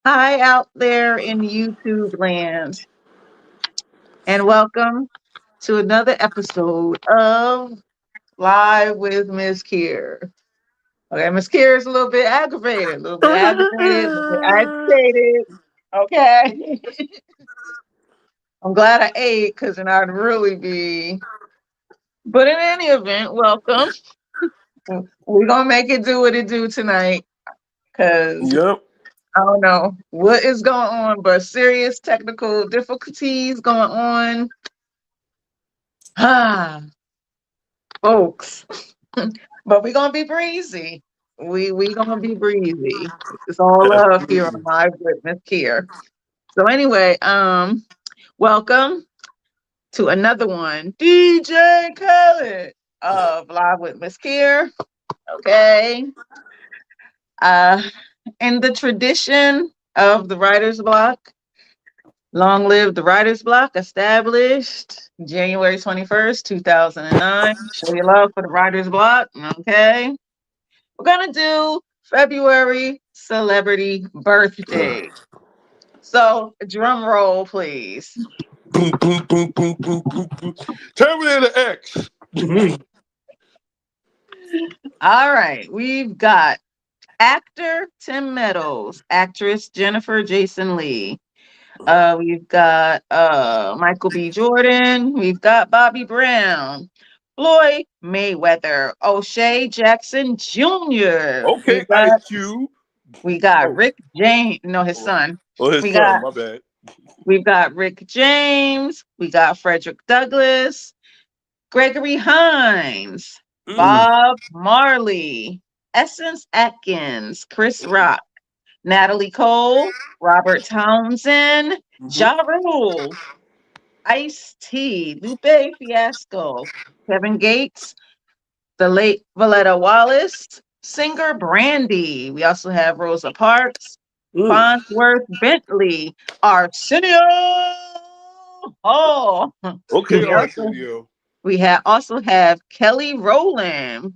Hi out there in YouTube land, and welcome to another episode of Live with Mz.KIR. Okay, Mz.KIR is a little bit aggravated, a little bit agitated. Okay, I'm glad I ate because then I'd really be. But in any event, welcome. We're gonna make it do what it do tonight because Yep. I don't know what is going on, but serious technical difficulties going on. Ah, folks. But we're gonna be breezy. We gonna be breezy. It's all love here on Absolutely. Live Witness here. So anyway, welcome to another one. DJ Khaled of Live Witness here. Okay. Uh in the tradition of the writer's block, long live the writer's block, established January 21st, 2009. Show your love for the writer's block. Okay. We're gonna do February celebrity birthday. So drum roll, please. Boom, boom, boom, boom, boom, boom, boom. Terminator X. All right, we've got actor Tim Meadows, actress Jennifer Jason Lee. We've got Michael B. Jordan. We've got Bobby Brown, Floyd Mayweather, O'Shea Jackson Jr. Okay, Ice Cube. We got Oh, Rick James, no, his oh, son. oh, his We son. got My bad. We've got Rick James. We got Frederick Douglass, Gregory Hines, Mm. Bob Marley, Essence Atkins, Chris Rock, Natalie Cole, Robert Townsend, Hmm. Ja Rule, Ice T, Lupe Fiasco, Kevin Gates, the late Valletta Wallace, singer Brandy. We also have Rosa Parks, Mm. Farnsworth Bentley, Arsenio Hall. Okay, We also Arsenio. also have Kelly Rowland,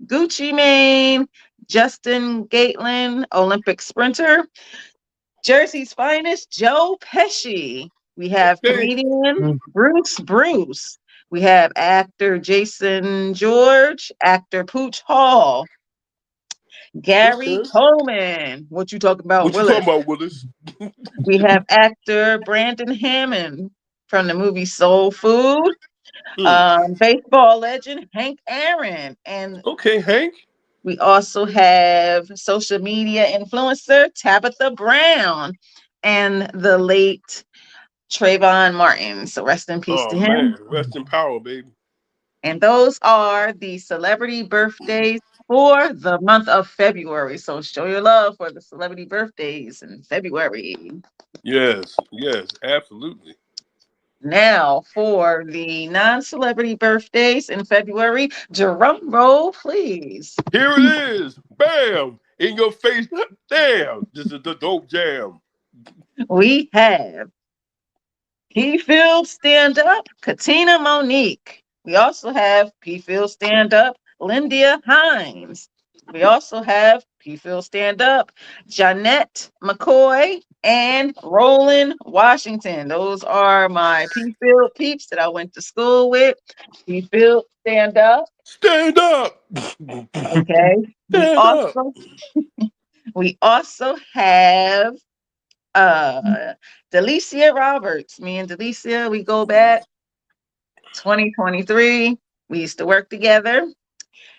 Gucci Mane, Justin Gatlin, Olympic sprinter, Jersey's finest, Joe Pesci. We have Okay. comedian Bruce. We have actor Jason George, actor Pooch Hall, Gary Okay. Coleman. What you talking about, What you talking Willis? about, Willis? We have actor Brandon Hammond from the movie Soul Food, Mm. baseball legend Hank Aaron, and Okay, Hank. we also have social media influencer Tabitha Brown and the late Trayvon Martin. So rest in peace Oh to man, him. rest in power, baby. And those are the celebrity birthdays for the month of February. So show your love for the celebrity birthdays in February. Yes, yes, absolutely. Now, for the non celebrity birthdays in February, drum roll, please. Here it is. Bam! In your face. Damn. This is the dope jam. We have P Field Stand Up, Katina Monique. We also have P Field Stand Up, Lindia Hines. We also have P Field Stand Up, Jeanette McCoy, and Roland Washington. Those are my P Field peeps that I went to school with. P Field Stand Up. Stand up. Okay. We Stand up. also we also have uh Delicia Roberts. Me and Delicia, we go back 2023. We used to work together.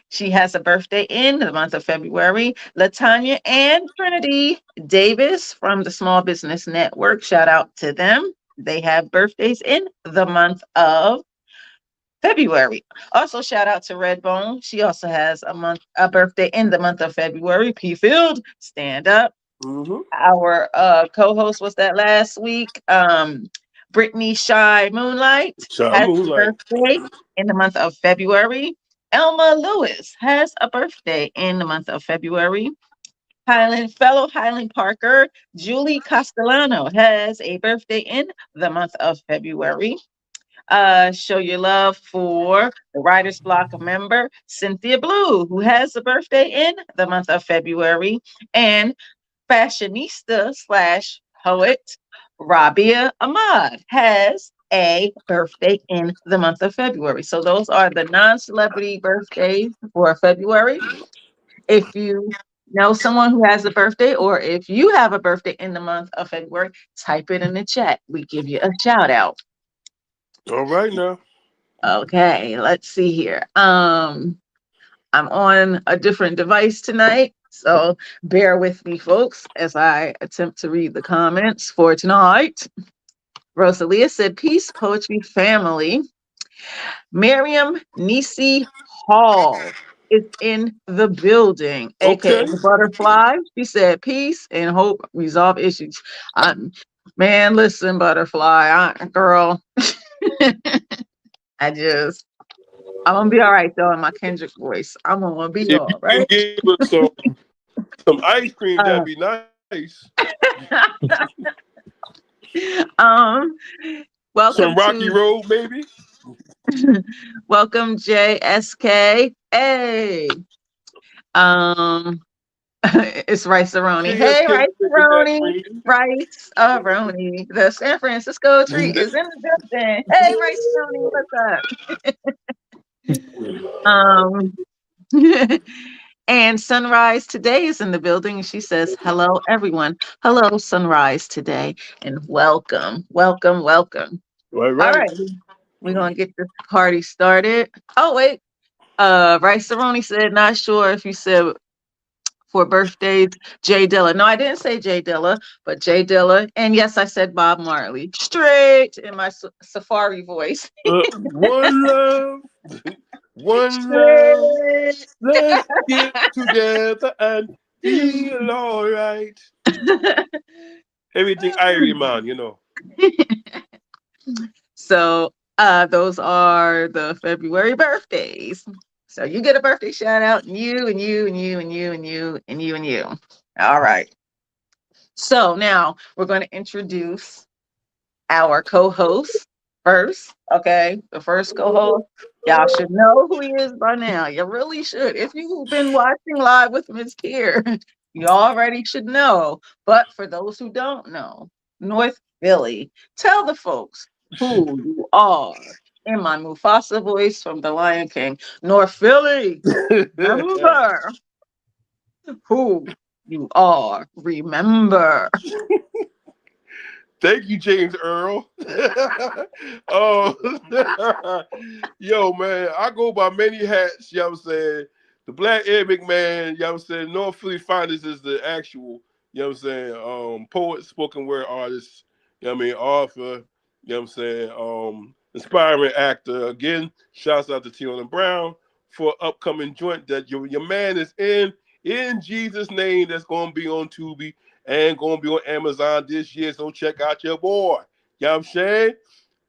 She has a birthday in the month of February. Latanya and Trinity Davis from the Small Business Network. Shout out to them. They have birthdays in the month of February. Also, shout out to Redbone. She also has a birthday in the month of February. P Field, stand up. Mm-hmm. Our co-host was that last week. Brittany Shy Moonlight Child has a moonlight. birthday in the month of February. Elma Lewis has a birthday in the month of February. Fellow Highland Parker, Julie Castellano has a birthday in the month of February. Show your love for the Writer's Block member, Cynthia Blue, who has a birthday in the month of February. And fashionista slash poet Rabia Ahmad has a birthday in the month of February. So those are the non-celebrity birthdays for February. If you know someone who has a birthday, or if you have a birthday in the month of February, type it in the chat. We give you a shout out. All right now. Okay, let's see here. I'm on a different device tonight, so bear with me, folks, as I attempt to read the comments for tonight. Rosalia said, "Peace, poetry family." Miriam Nisi Hall is in the building, aka Okay. the Butterfly. She said, "Peace and hope resolve issues." Man, listen, Butterfly, girl, I just, I'm gonna be all right though in my Kendrick voice. I'm gonna be If you all can right. give us some ice cream, that'd Uh, be nice. um, Some welcome Rocky to Road, maybe. welcome JSK. Hey, um, it's Rice Aroni. Hey, JSK Rice making that Aroni, green. Rice Aroni. The San Francisco tree is in the building. Hey, Rice Aroni, what's up? And Sunrise Today is in the building. She says, "Hello, everyone. Hello, Sunrise Today, and welcome, welcome, welcome." All All right. right, we're gonna get this party started. Oh wait, Rice Cerrone said, "Not sure if you said for birthdays, Jay Dilla." No, I didn't say Jay Dilla, but Jay Dilla. And yes, I said Bob Marley, straight in my safari voice. One love, one love. Straight. Let's get together and feel all right. Everything Irie man, you know. So those are the February birthdays. So you get a birthday shout out, and you and you and you and you and you and you and you. All right. So now we're going to introduce our co-host first. Okay, the first co-host. Y'all should know who he is by now. You really should. If you've been watching live with Mz.KIR, you already should know. But for those who don't know, North Philly, tell the folks who you are. In my Mufasa voice from The Lion King, North Philly, remember who you are. Remember. Thank you, James Earl. Oh, yo, man, I go by many hats, you know what I'm saying? The Black Arabic man, you know what I'm saying? North Philly Finest is the actual, you know what I'm saying, poet, spoken word artist, you know what I mean, author, you know what I'm saying, inspiring actor. Again, shouts out to Tiana Brown for upcoming joint that your man is in Jesus' name, that's going to be on Tubi and gonna be on Amazon this year. So check out your boy. You know what I'm saying?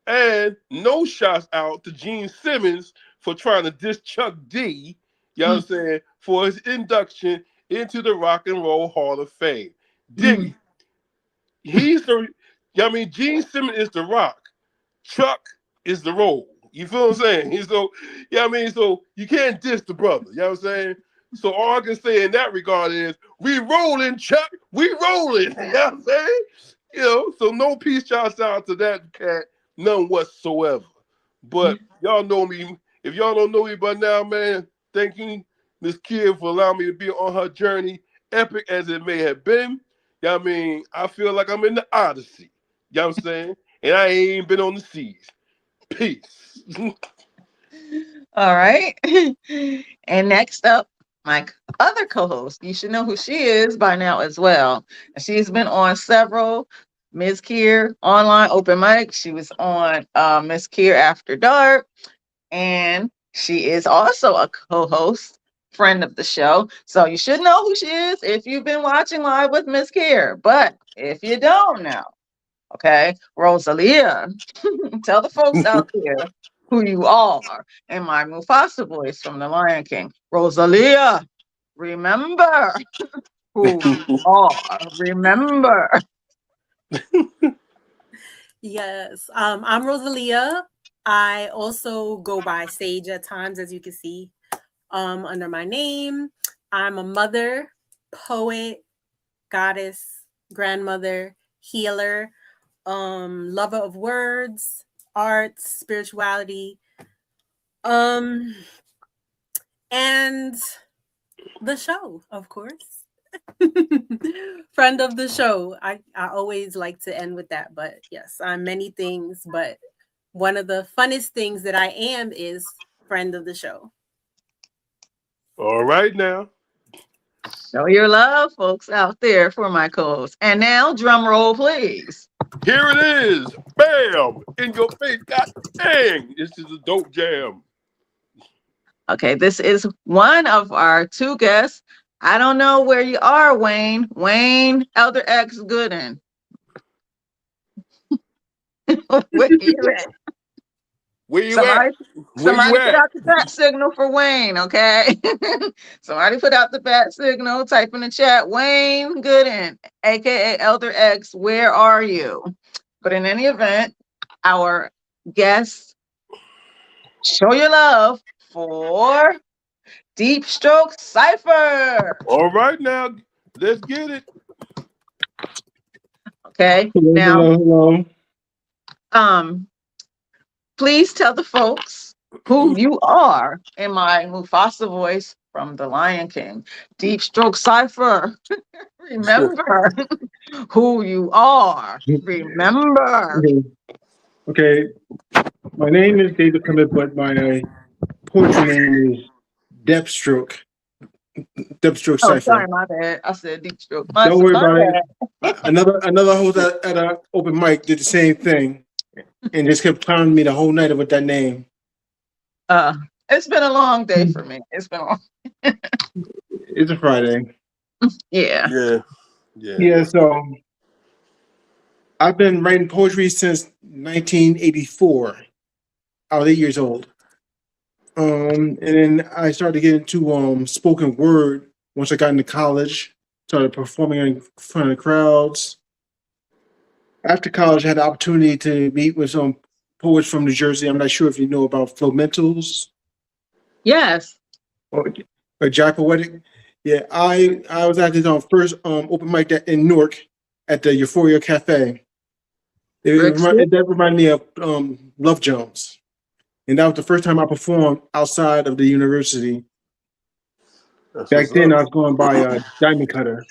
And no shouts out to Gene Simmons for trying to diss Chuck D, you know what I'm saying, for his induction into the Rock and Roll Hall of Fame. Dig it. He's the, you know what I mean? Gene Simmons is the rock. Chuck is the roll. You feel what I'm saying? He's so, you know what I mean? So you can't diss the brother. You know what I'm saying? So all I can say in that regard is, we rolling, Chuck. We rolling. You know what I'm saying? You know, so no peace shouts out to that cat, none whatsoever. But y'all know me. If y'all don't know me by now, man, thank you, Miss Kid, for allowing me to be on her journey, epic as it may have been. You know what I mean? I feel like I'm in the Odyssey. You know what I'm saying? And I ain't even been on the seas. Peace. All right. And next up, my other co-host. You should know who she is by now as well. She's been on several Mz.KIR online open mic. She was on Mz.KIR After Dark, and she is also a co-host, friend of the show. So you should know who she is if you've been watching live with Mz.KIR. But if you don't know, okay, Rosalia, tell the folks out there who you are. In my Mufasa voice from The Lion King, Rosalia, remember who you are. Remember. Yes, I'm Rosalia. I also go by Sage at times, as you can see, under my name. I'm a mother, poet, goddess, grandmother, healer, lover of words, arts, spirituality, and the show, of course. Friend of the show. I always like to end with that, but yes, I'm many things, but one of the funnest things that I am is friend of the show. All right now. Show your love, folks out there, for my co-host. And now, drum roll, please. Here it is. Bam! In your face. God dang. This is a dope jam. Okay, this is one of our two guests. I don't know where you are, Wayne. Wayne, Elder X Gooden. Where you at? Where you Somebody, at? somebody put out the bat signal for Wayne, okay? Somebody put out the bat signal, type in the chat, Wayne Gooden, aka Elder X, where are you? But in any event, our guests, show your love for Depthstroke Cipher. All right now. Let's get it. Okay. Hello. Please tell the folks who you are in my Mufasa voice from The Lion King. Depthstroke Cipher. Remember who you are. Remember. Okay. My name is David Clement, but my poetry name is Depthstroke. Depthstroke Oh, Cipher. sorry, my bad. I said Depthstroke. Don't worry about it. Another host at an open mic did the same thing and just kept clowning me the whole night with that name. It's been a long day for me. It's been long. It's a Friday. Yeah. Yeah, so I've been writing poetry since 1984. I was 8 years old. And then I started to get into spoken word once I got into college. Started performing in front of crowds. After college, I had the opportunity to meet with some poets from New Jersey. I'm not sure if you know about Flo Mentals. Yes. Or Jai Poetic. Yeah, I was at his first open mic in Newark at the Euphoria Cafe. That reminded me of Love Jones. And that was the first time I performed outside of the university. Back then, I was going by Diamond Cutter.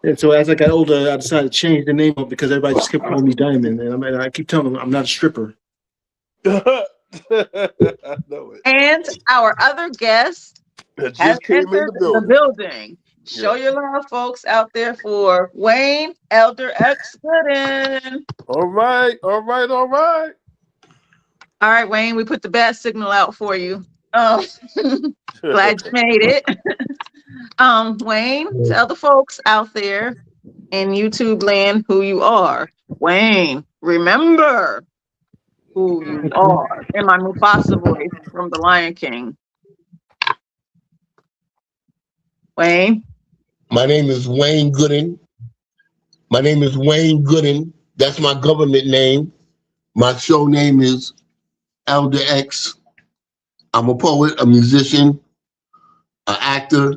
And so as I got older, I decided to change the name up because everybody just kept calling me Diamond. And I keep telling them I'm not a stripper. I know it. And our other guest has entered the building. Show your love, folks out there, for Wayne Elder X Gooden. All right. All right, Wayne, we put the bat signal out for you. Glad you made it. Wayne, tell the folks out there in YouTube land who you are. Wayne, remember who you are in my Mufasa voice from The Lion King. Wayne. My name is Wayne Gooden. That's my government name. My show name is Elder X. I'm a poet, a musician, an actor,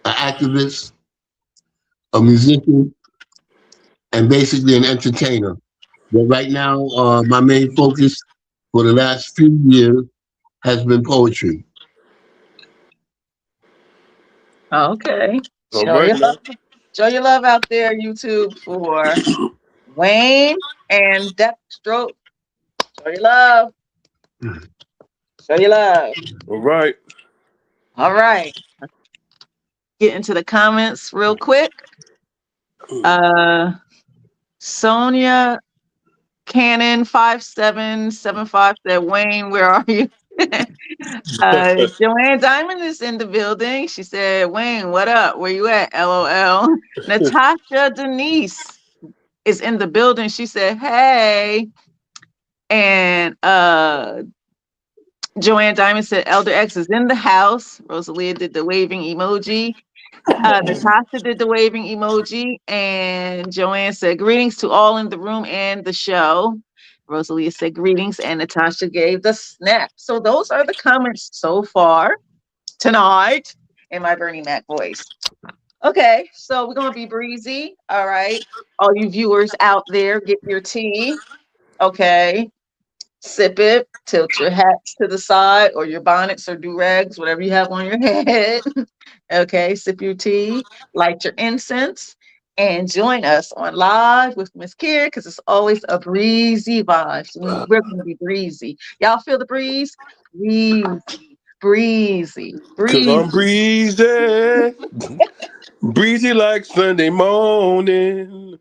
an activist, a musician, and basically an entertainer. But right now, my main focus for the last few years has been poetry. Okay. Show your love out there, YouTube, for Wayne and Depthstroke. Show your love. Show your love. All right. Get into the comments real quick. Sonia Cannon 5775 said, Wayne, where are you? Joanne Diamond is in the building. She said, Wayne, what up? Where you at? LOL. Natasha Denise is in the building. She said, hey. And Joanne Diamond said, Elder X is in the house. Rosalia did the waving emoji. Natasha did the waving emoji. And Joanne said, greetings to all in the room and the show. Rosalia said greetings, and Natasha gave the snap. So those are the comments so far tonight. in my Bernie Mac voice. Okay, so we're gonna be breezy. All right, all you viewers out there, get your tea. Okay, sip it, tilt your hats to the side or your bonnets or do-rags, whatever you have on your head. Okay, sip your tea, light your incense, and join us on Live with Miss Kier because it's always a breezy vibe. So we're going to be breezy. Y'all feel the breeze? Breezy, breezy, Cause breezy. I'm breezy, breezy like Sunday morning.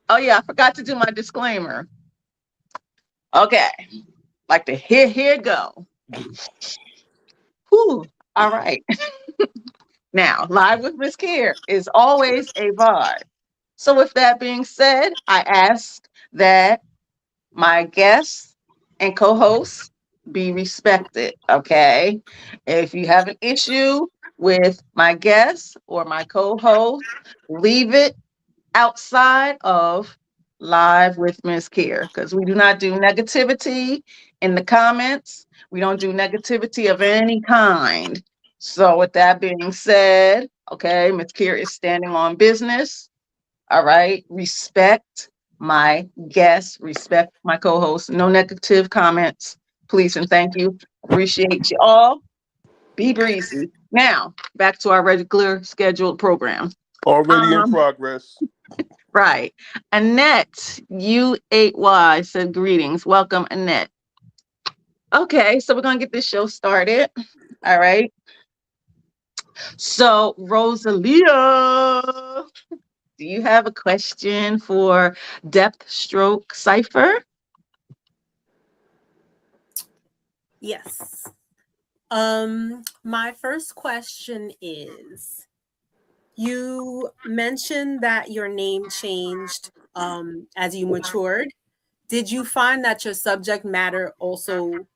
Oh, yeah, I forgot to do my disclaimer. Okay, like to here go. Whew. All right. Now, Live with Miss Kier is always a vibe. So, with that being said, I ask that my guests and co-hosts be respected. Okay. If you have an issue with my guests or my co-host, leave it outside of Live with Miss Kier because we do not do negativity in the comments. We don't do negativity of any kind. So, with that being said, okay, Miss Kier is standing on business. All right. Respect my guests, respect my co hosts. No negative comments, please and thank you. Appreciate you all. Be breezy. Now, back to our regular scheduled program. Already in Um, progress. right. Annette, U8Y said greetings. Welcome, Annette. Okay, so we're going to get this show started. All right. So, Rosalia, do you have a question for Depthstroke Cipher? Yes. My first question is, you mentioned that your name changed as you matured. Did you find that your subject matter also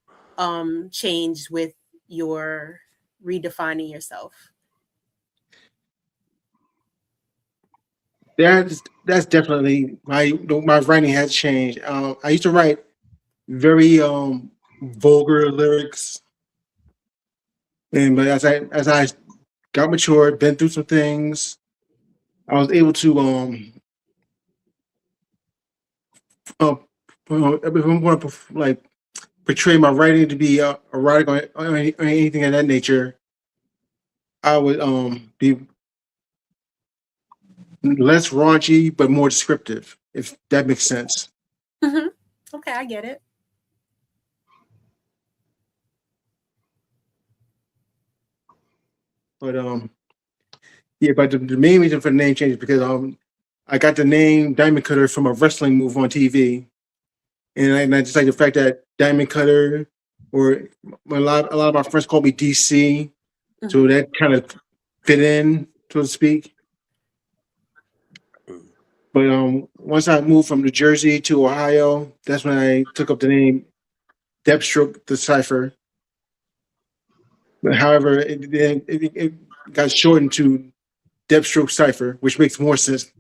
changed with your redefining yourself? That's definitely my writing has changed. I used to write very vulgar lyrics, but as I got mature, been through some things, I was able to uh, if I want to like portray my writing to be erotic or anything of that nature, I would be less raunchy but more descriptive, if that makes sense. Mm-hmm. Okay, I get it. But yeah, but the main reason for the name change is because I got the name Diamond Cutter from a wrestling move on TV, and I just like the fact that Diamond Cutter, or a lot of my friends call me DC, so that kind of fit in, so to speak. But once I moved from New Jersey to Ohio, that's when I took up the name Depthstroke the Cipher. But however, it got shortened to Depthstroke Cipher, which makes more sense.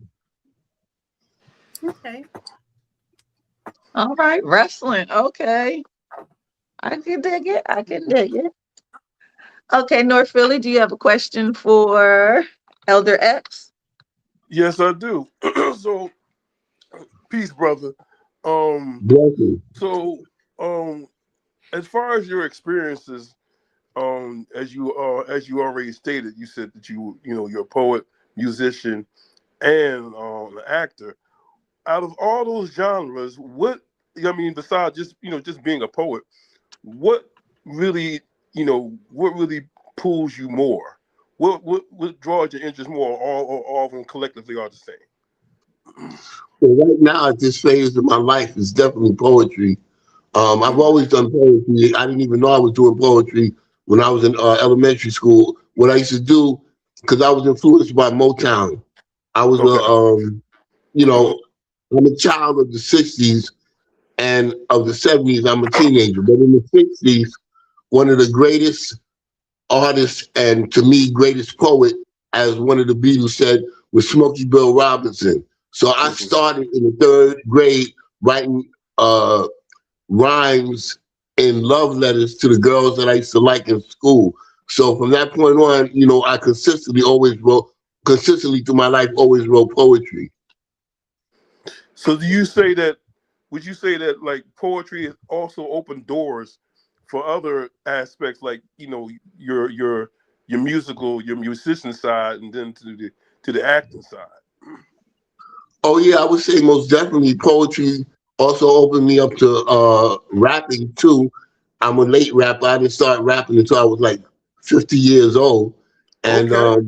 Okay. All right, wrestling. Okay. I can dig it. I can dig it. Okay, North Philly, do you have a question for Elder X? Yes, I do. So, peace, brother. Blessings. So, as far as your experiences, as you already stated, you said that you're a poet, musician, and an actor. Out of all those genres, besides just being a poet, what really, what really pulls you more? What draws your interest more? All of them collectively are the same. So right now, at this phase of my life, it's definitely poetry. I've always done poetry. I didn't even know I was doing poetry when I was in elementary school. What I used to do, because I was influenced by Motown. I was Okay. you know, I'm a child of the '60s and of the '70s. I'm a teenager, but in the '60s, one of the greatest artist and to me greatest poet, as one of the Beatles said, was Smokey Bill Robinson. So I Mhm. started in the third grade writing rhymes in love letters to the girls that I used to like in school. So from that point on, you know, I consistently through my life, always wrote poetry. So would you say that like poetry has also opened doors for other aspects, like, you know, your your musician side, and then to the acting side? Oh yeah, I would say most definitely poetry also opened me up to rapping too. I'm a late rapper. I didn't start rapping until I was like 50 years old. And Okay.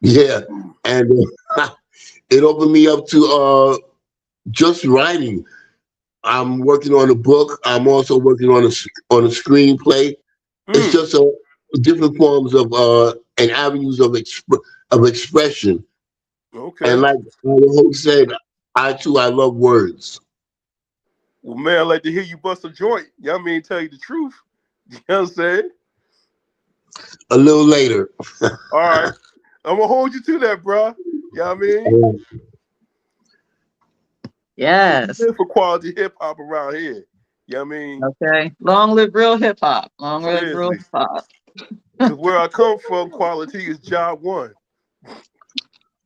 yeah, and it opened me up to just writing. I'm working on a book. I'm also working on a screenplay. It's Mm, just different forms of and avenues of expression. And okay. like the host said, I love words. Well, man, I'd like to hear you bust a joint. You know what I mean? Tell you the truth. You know what I'm saying? A little later. All right. I'm gonna hold you to that, bro. You know what I mean? We Yes. live for quality hip hop around here. You know what I mean? Okay. Long live real hip hop. Long live real Seriously. hip hop. Because where I come from, quality is job one.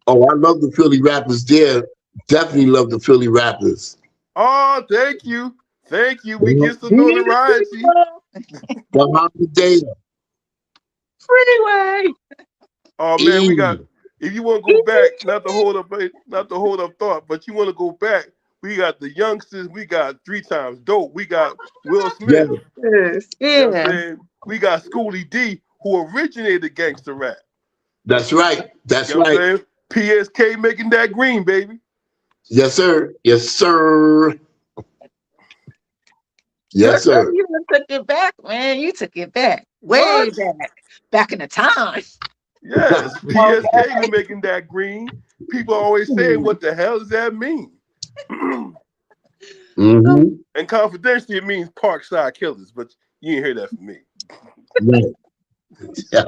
Oh, I love the Philly rappers there. Definitely love the Philly rappers. Oh, thank you. Thank you. We Mhm. get some notoriety. The Day. Freeway. Oh man, we got, if you want to go back, not to hold up thought, but you want to go back, we got the youngsters, we got 3 Times Dope, we got Will Yeah, Smith. Yes. You know what I'm Yeah. saying? We got Schoolie D, who originated gangster rap. that's right. That's You know what I'm right. saying? PSK making that green, baby. Yes, sir. Yes, sir. Good Yes, girl, sir. you done took it back, man. You took it back. Way What? back. Back in the time. Yes, PSK was Okay. making that green. People always saying, what the hell does that mean? Mm-hmm. And confidentially, it means Parkside Killers, but you didn't hear that from me. Right. Yeah.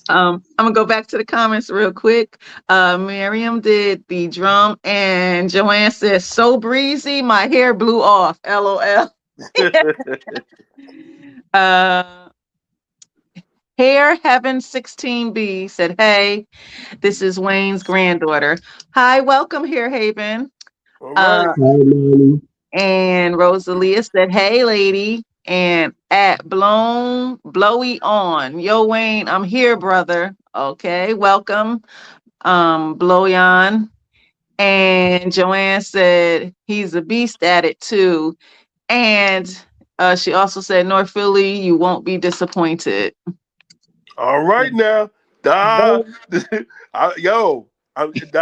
I'm gonna go back to the comments real quick. Miriam did the drum, and Joanne says, "So breezy, my hair blew off." LOL. Uh, Hair Heaven 16B said, "Hey, this is Wayne's granddaughter. Hi, welcome here, Haven." All right. Uh, Hi, Manny. and Rosalia said, "Hey, lady." And at Blowy on. Yo, Wayne, I'm here, brother. Okay, welcome. Blowy on. And Joanne said, he's a beast at it too. And she also said, North Philly, you won't be disappointed. All right now. Da, the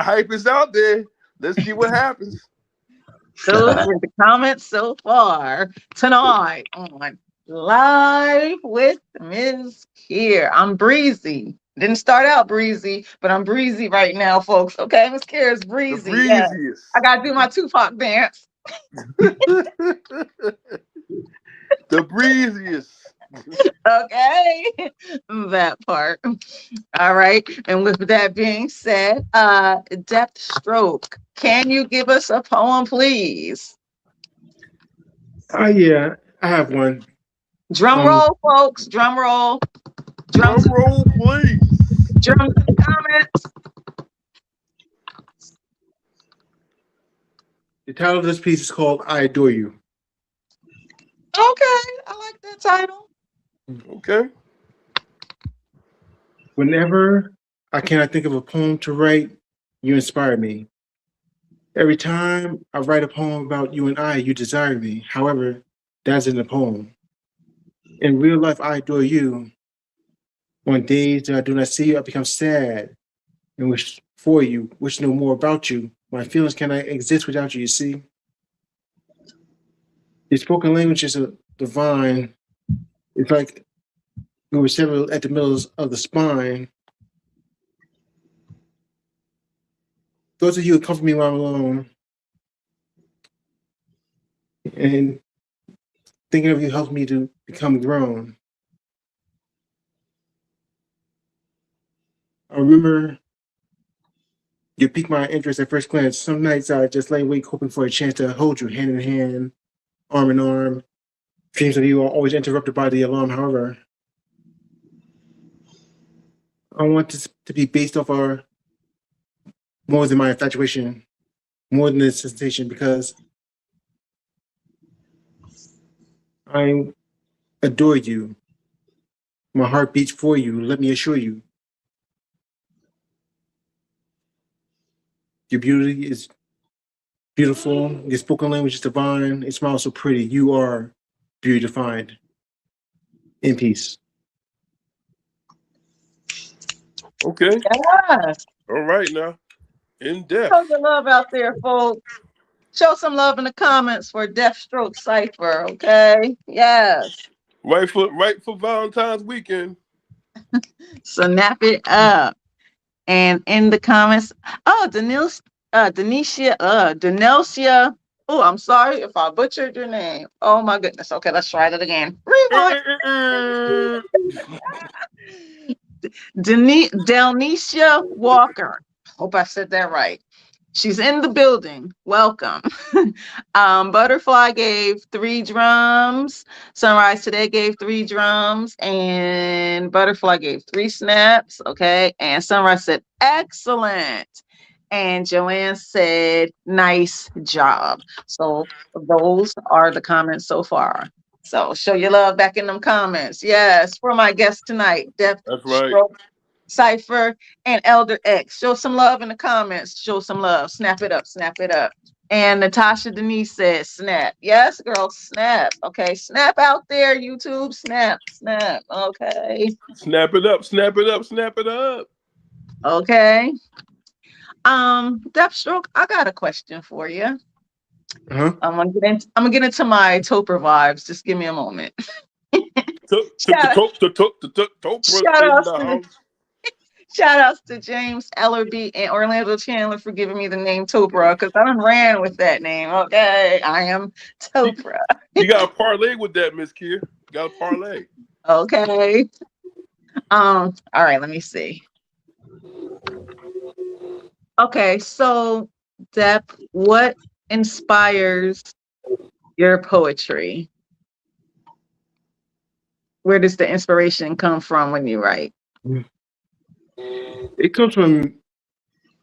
hype is out there. Let's see what happens. Those were the comments so far tonight on Live with Mz.KIR. I'm breezy. Didn't start out breezy, but I'm breezy right now, folks. Okay, Mz.KIR is The breezy. Yeah, breeziest. I gotta do my Tupac dance. The breeziest. Okay, that part. All right. And with that being said, Depthstroke, can you give us a poem, please? Yeah, I have one. Drum Um, roll, folks. Drum roll. Drum Drum to, roll, please. drum to the comments. the title of this piece is called "I Adore You." Okay, I like that title. Okay. Whenever I cannot think of a poem to write, you inspire me. Every time I write a poem about you and I, you desire me. However, that's in the poem. In real life, I adore you. On days that I do not see you, I become sad and wish for you, wish to know more about you. My feelings cannot exist without you, you see. Your spoken language is a divine. It's like we were several at the middle of the spine. Those of you who comfort me while I'm alone, and thinking of you helps me to become grown. I remember you piqued my interest at first glance. Some nights I just lay awake hoping for a chance to hold you hand in hand, arm in arm, Dreams of you are always interrupted by the alarm. However, I want this to be based off our more than my infatuation, more than the sensation, because I adore you. My heart beats for you. Let me assure you. Your beauty is beautiful. Your spoken language is divine. Your smile is so pretty. You are beauty defined. In peace. Okay. Yes. All right now. In depth. Show the love out there, folks. Show some love in the comments for Depthstroke Cipher, okay? Yes. Right for Valentine's weekend. Snap it up. And in the comments, oh, Denicia. Oh, I'm sorry if I butchered your name. Oh my goodness. Okay, let's try that again. Rewind. Delnicia Walker. Hope I said that right. She's in the building. Welcome. Butterfly gave 3 drums. Sunrise today gave 3 drums. And Butterfly gave 3 snaps. Okay. And Sunrise said, excellent. And Joanne said, nice job. So those are the comments so far. So show your love back in them comments. Yes, for my guest tonight, That's right. Depthstroke Cipher and Elder X. Show some love in the comments. Show some love. Snap it up. Snap it up. And Natasha Denise says, snap. Yes, girl, snap. Okay, snap out there, YouTube. Snap, snap. Okay. Snap it up. Snap it up. Snap it up. Okay. Depthstroke, I got a question for you. Uh-huh. I'm gonna get into my Topher vibes. Just give me a moment. Shout outs to James Ellerby and Orlando Chandler for giving me the name Topher, because I done ran with that name. Okay, I am Topher. You got to parlay with that, Mz.KIR. You got to parlay. Okay. All right, let me see. Okay, so Dep, what inspires your poetry? Where does the inspiration come from when you write? It comes from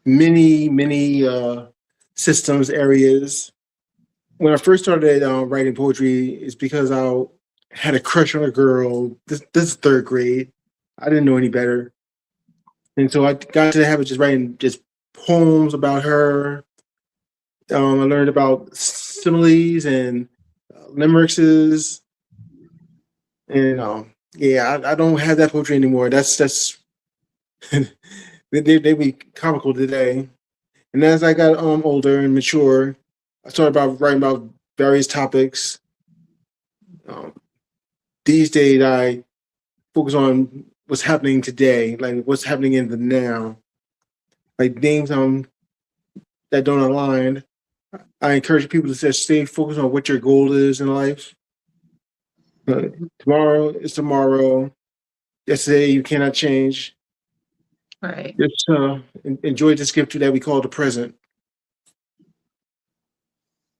many systems, areas. When I first started writing poetry, it's because I had a crush on a girl. This is 3rd grade. I didn't know any better. And so I got to the habit of just writing just poems about her. I learned about similes and limericks. And yeah, I don't have that poetry anymore. That's they be comical today. And as I got older and mature, I started writing about various topics. These days, I focus on what's happening today, like what's happening in the now. Like things that don't align. I encourage people to just stay focused on what your goal is in life. Tomorrow is tomorrow. Yesterday you cannot change. Right. Just enjoy this gift that we call the present.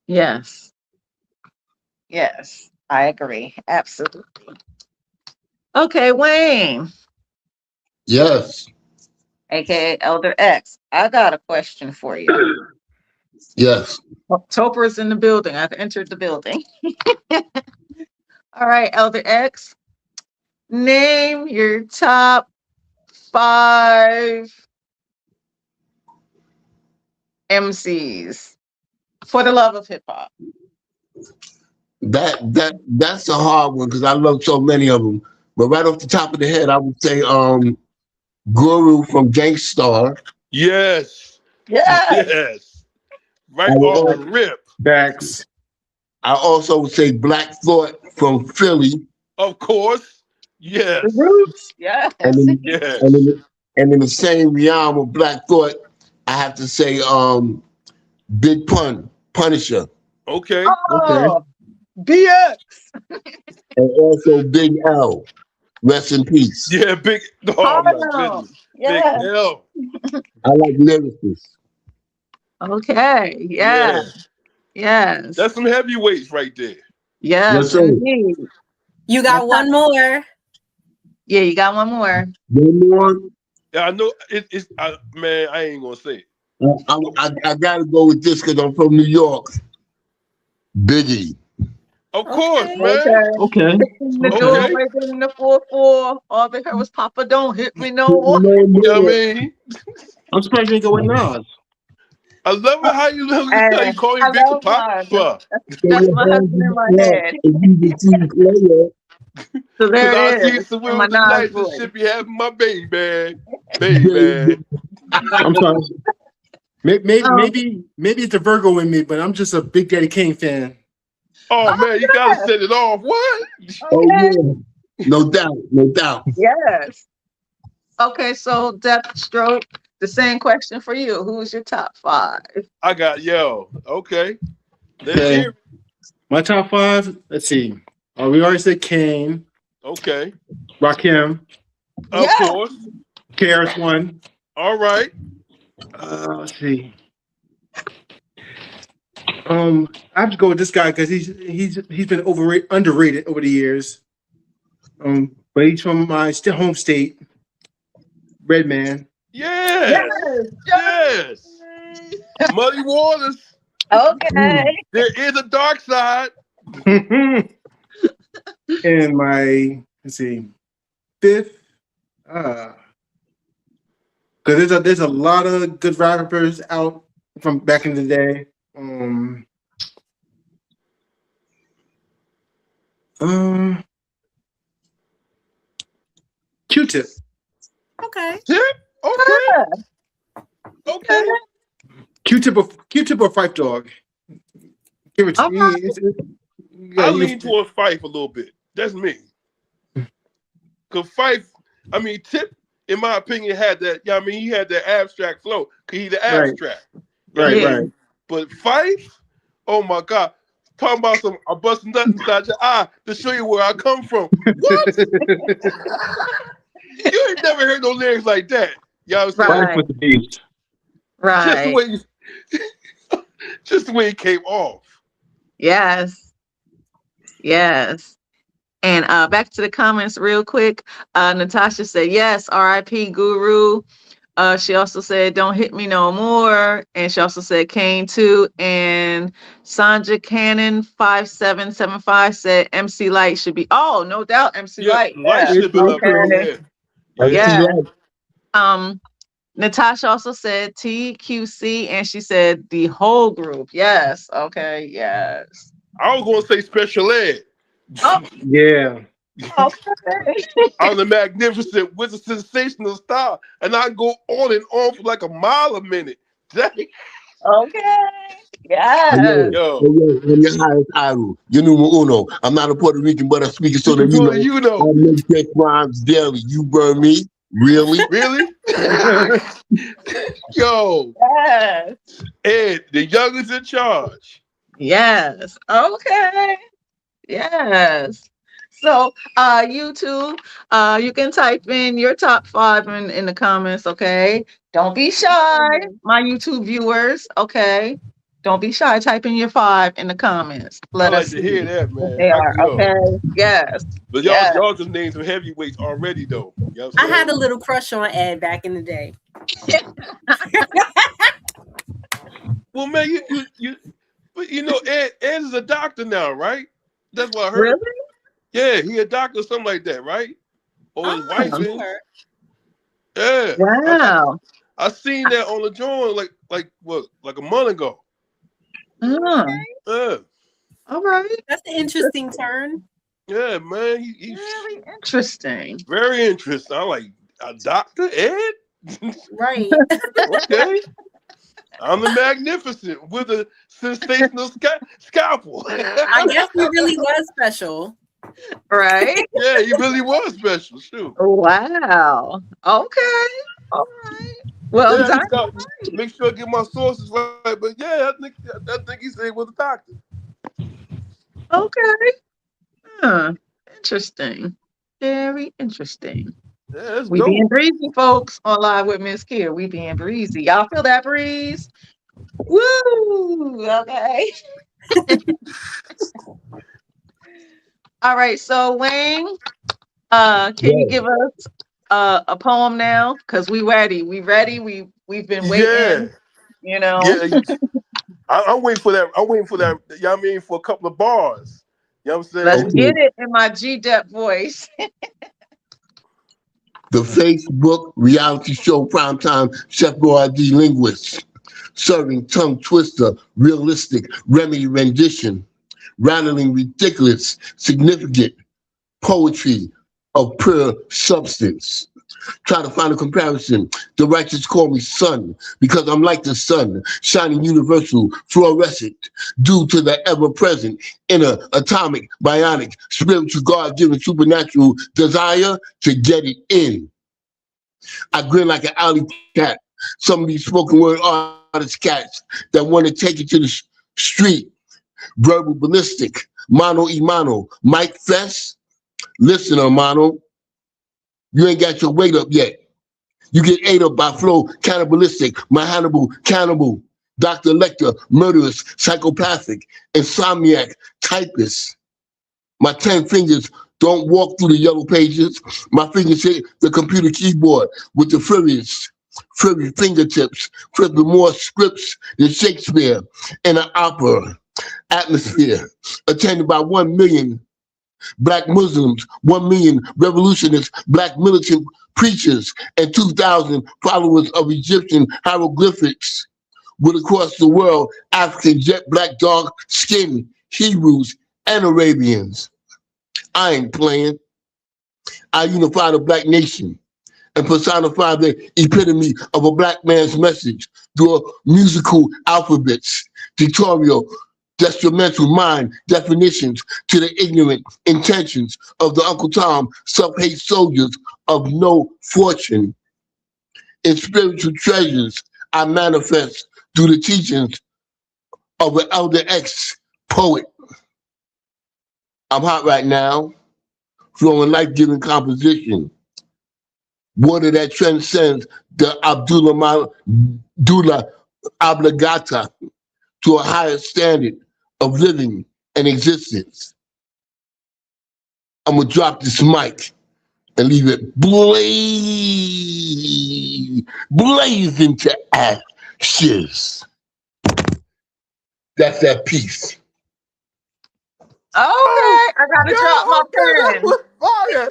Yes. Yes, I agree. Absolutely. Okay, Wayne, Yes. aka Elder X. I got a question for you. Yes. Topher is in the building. I've entered the building. All right, Elder X. Name your top 5 MCs for the love of hip hop. That's a hard one because I love so many of them. But right off the top of the head, I would say Guru from Gangstar. Yes. Yes. Yes. Right off the rip. Backs. I also would say Black Thought from Philly. Of course. Yes. The Roots. Yes. Yes. And in the same realm of Black Thought, I have to say Big Pun, Punisher. Okay. Oh, BX. And also Big L. Rest in peace. Yeah, big. Oh my goodness. Yes. Big L. I like lyricists. Okay. Yeah. Yes. That's some heavyweights right there. Yes, sir. indeed. You got one more. Yeah, you got one more. One more. Yeah, I know it's man, I ain't gonna say it. I gotta go with this because I'm from New York. Biggie. Of course, Okay. man. Okay. In the Okay. doorway in the 4-4. All they heard was Papa, don't hit me no more. No You know what I more. mean? I'm surprised you didn't go with Nas. I love it how you And call me I Big love Papa. mine. Throw That's your my hands husband in in the my air head. if you the team player. So Cause there I it see is. some In my women Nas tonight that voice. should be having my baby, man. Baby, man. I'm sorry. Um, Maybe it's a Virgo in me, but I'm just a Big Daddy Kane fan. Oh oh, man, you gotta set it off. What? Oh okay. yeah. No doubt. No doubt. Yes. Okay, so Depthstroke, the same question for you. Who's your top 5? I got Okay. Let's Okay. hear it. My top 5, let's see. We already said Kane, Okay. Rakim, Of Yeah. course. KRS-One. All right. Let's see. I have to go with this guy because he's been underrated over the years. But he's from my home state, Redman. Yes. Yes. Yes. Muddy waters. Okay. There is a dark side. And my, let's see, 5th, because there's a lot of good rappers out from back in the day. Q-Tip. Okay. Tip. Okay. Okay. Q-Tip or Fife Dog. Give it to All me. right. I lean towards Fife a little bit. That's me. Cause Fife, Tip, in my opinion, had that. Yeah, he had that abstract flow. Cause he's the abstract. Right. Yeah. But Fife, oh my God, talking about I bust a nut inside your eye to show you where I come from. What? You ain't never heard no lyrics like that. You know what I'm saying? Right. With the beast. Just the Right. way, just the way it came off. Yes. Yes. And back to the comments real quick. Natasha said, yes, RIP Guru. She also said, don't hit me no more. And she also said Kane too. And Sandra Cannon 5775 said MC Light should be. Oh, no doubt MC Yeah, Light. light Yes. should be up there. Okay. Yeah. Yeah. Natasha also said TQC, and she said the whole group. Yes. Okay. Yes. I was gonna say special ed. Oh, Yeah. okay. I'm the magnificent with a sensational style, and I go on and on for like a mile a minute. Okay. Yes. Yo, I'm your highest idol. You're numero uno. I'm not a Puerto Rican, but I speak it so that you know. you know, I make that rhymes daily. You burn me? Really? really? Yo, Yes. Ed, the youngest in charge. Yes. Okay. Yes. So, YouTube, you can type in your top 5 in the comments, okay? Don't be shy, my YouTube viewers, okay? Don't be shy. Type in your 5 in the comments. I Let like us to see hear that, what man. they are, okay? Yes. But Yes. y'all just named some heavyweights already, though. You know what I I'm had a saying? little crush on Ed back in the day. Well, man, but Ed is a doctor now, right? That's what I heard. Really? Yeah, he a doctor, something like that, right? Or his wife is. Sure. Yeah. Wow. I seen that on the joint like a month ago. Yeah. All right. That's an interesting turn. Yeah, man. He's Very interesting. very interesting. I'm like, a doctor, Ed? Right. Okay. I'm the magnificent with a sensational scalpel. I guess he really was special. Right? Yeah, he really was special, shoot. Wow. Okay. All right. Well, Yeah, Dynamite. make sure I get my sources right. But yeah, I think he said he was a doctor. Okay. Huh. Interesting. Very interesting. Yeah, that's We dope. being breezy, folks, on Live with Mz.KIR. We being breezy. Y'all feel that breeze? Woo! Okay. All right, so Wayne, can you give us a poem now? Cause we ready. We ready. We've been Yeah, waiting. You know. yeah. I'm waiting for that. I'm waiting for that. You know what I mean? For a couple of bars. You know what I'm Let's saying? Okay. get it in my G-Dep voice. The Facebook reality show primetime Chef Boyardee linguist, serving tongue twister, realistic remedy rendition, rattling ridiculous, significant poetry of pure substance. Try to find a comparison. The righteous call me son because I'm like the sun, shining universal, fluorescent, due to the ever-present, inner, atomic, bionic, spiritual, God-given, supernatural desire to get it in. I grin like an alley cat. Some of these spoken word artist cats that want to take it to the street, verbal ballistic, mano y mano, Mike Fest. Listen, hermano, you ain't got your weight up yet. You get ate up by flow, cannibalistic, my Hannibal, cannibal, Dr. Lecter, murderous, psychopathic, insomniac, typist. My 10 fingers don't walk through the yellow pages. My fingers hit the computer keyboard with the furious fingertips, flipping more scripts than Shakespeare in an opera atmosphere, attended by 1 million Black Muslims, 1 million revolutionists, Black militant preachers, and 2,000 followers of Egyptian hieroglyphics with across the world African, jet black, dark skin, Hebrews, and Arabians. I ain't playing. I unify the Black nation and personify the epitome of a Black man's message through musical alphabets, tutorial, detrimental mind definitions to the ignorant intentions of the Uncle Tom self-hate soldiers of no fortune. In spiritual treasures, I manifest through the teachings of an Elder X poet. I'm hot right now, flowing life-giving composition. Water that transcends the Abdullah obligata to a higher standard of living and existence. I'm gonna drop this mic and leave it blazing to ashes. That's that piece. Okay, Oh, I gotta drop my that pen. was fire.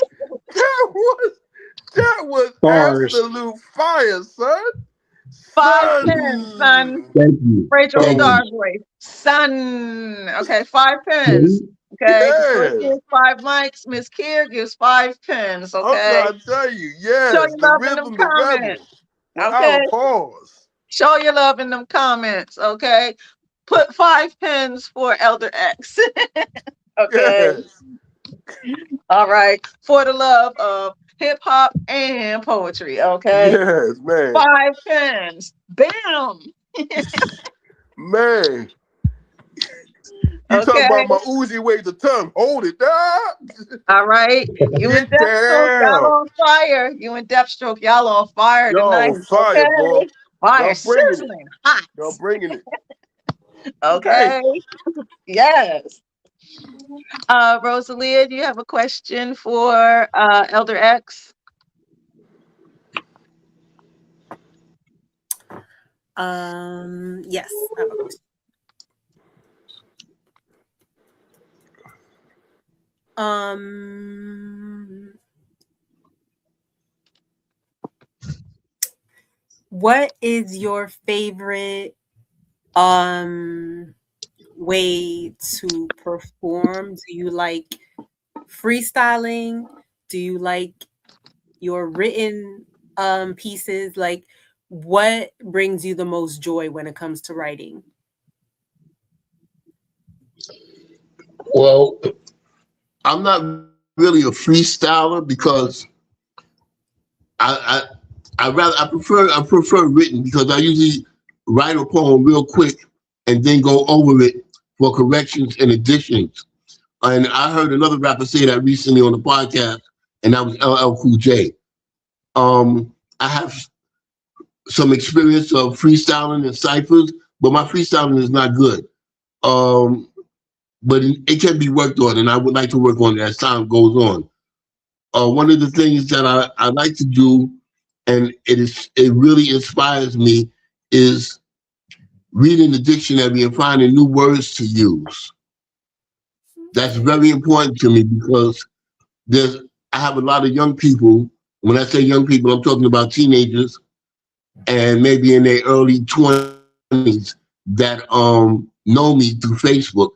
That was Bars. absolute fire, son. 5 pens, son. Thank you. Rachel Thank Star you. voice. Son. Okay, 5 pens. Okay, Detroit Yes. gives 5 mics. Mz.KIR gives 5 pens. I'm Okay, trying to tell you, show yes, your the love in them rhythm, the rebel, comments. without Okay, a pause. show your love in them comments. Okay, put 5 pens for Elder X. Okay, Yes, all right, for the love of hip hop and poetry. Okay, yes, man. 5 pens. Bam. Man, you talking Okay. about my Uzi weighs the tongue. Hold it down. All right. You and Get Depthstroke, y'all down. on fire. You and Depthstroke, y'all on fire Y'all tonight. on fire, boy. Okay. Fire Y'all bringing it. sizzling hot. Y'all bringing it. Okay. Okay. Yes. Rosalia, do you have a question for Elder X? Yes, I have a question. What is your favorite way to perform? Do you like freestyling? Do you like your written pieces? Like, what brings you the most joy when it comes to writing? Well, I'm not really a freestyler because I prefer written because I usually write a poem real quick and then go over it for corrections and additions. And I heard another rapper say that recently on the podcast, and that was LL Cool J. I have some experience of freestyling and ciphers, but my freestyling is not good. but it can be worked on, and I would like to work on it as time goes on. One of the things that I like to do, and it really inspires me, is reading the dictionary and finding new words to use. That's very important to me because I have a lot of young people. When I say young people, I'm talking about teenagers and maybe in their early 20s that know me through Facebook.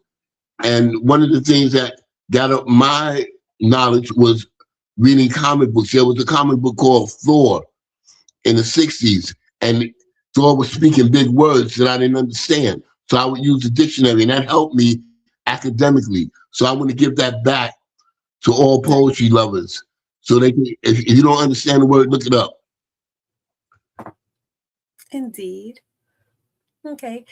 And one of the things that got up my knowledge was reading comic books. There was a comic book called Thor in the 60s, and Thor was speaking big words that I didn't understand. So I would use the dictionary, and that helped me academically. So I want to give that back to all poetry lovers. So they can, if you don't understand the word, look it up. Indeed. Okay.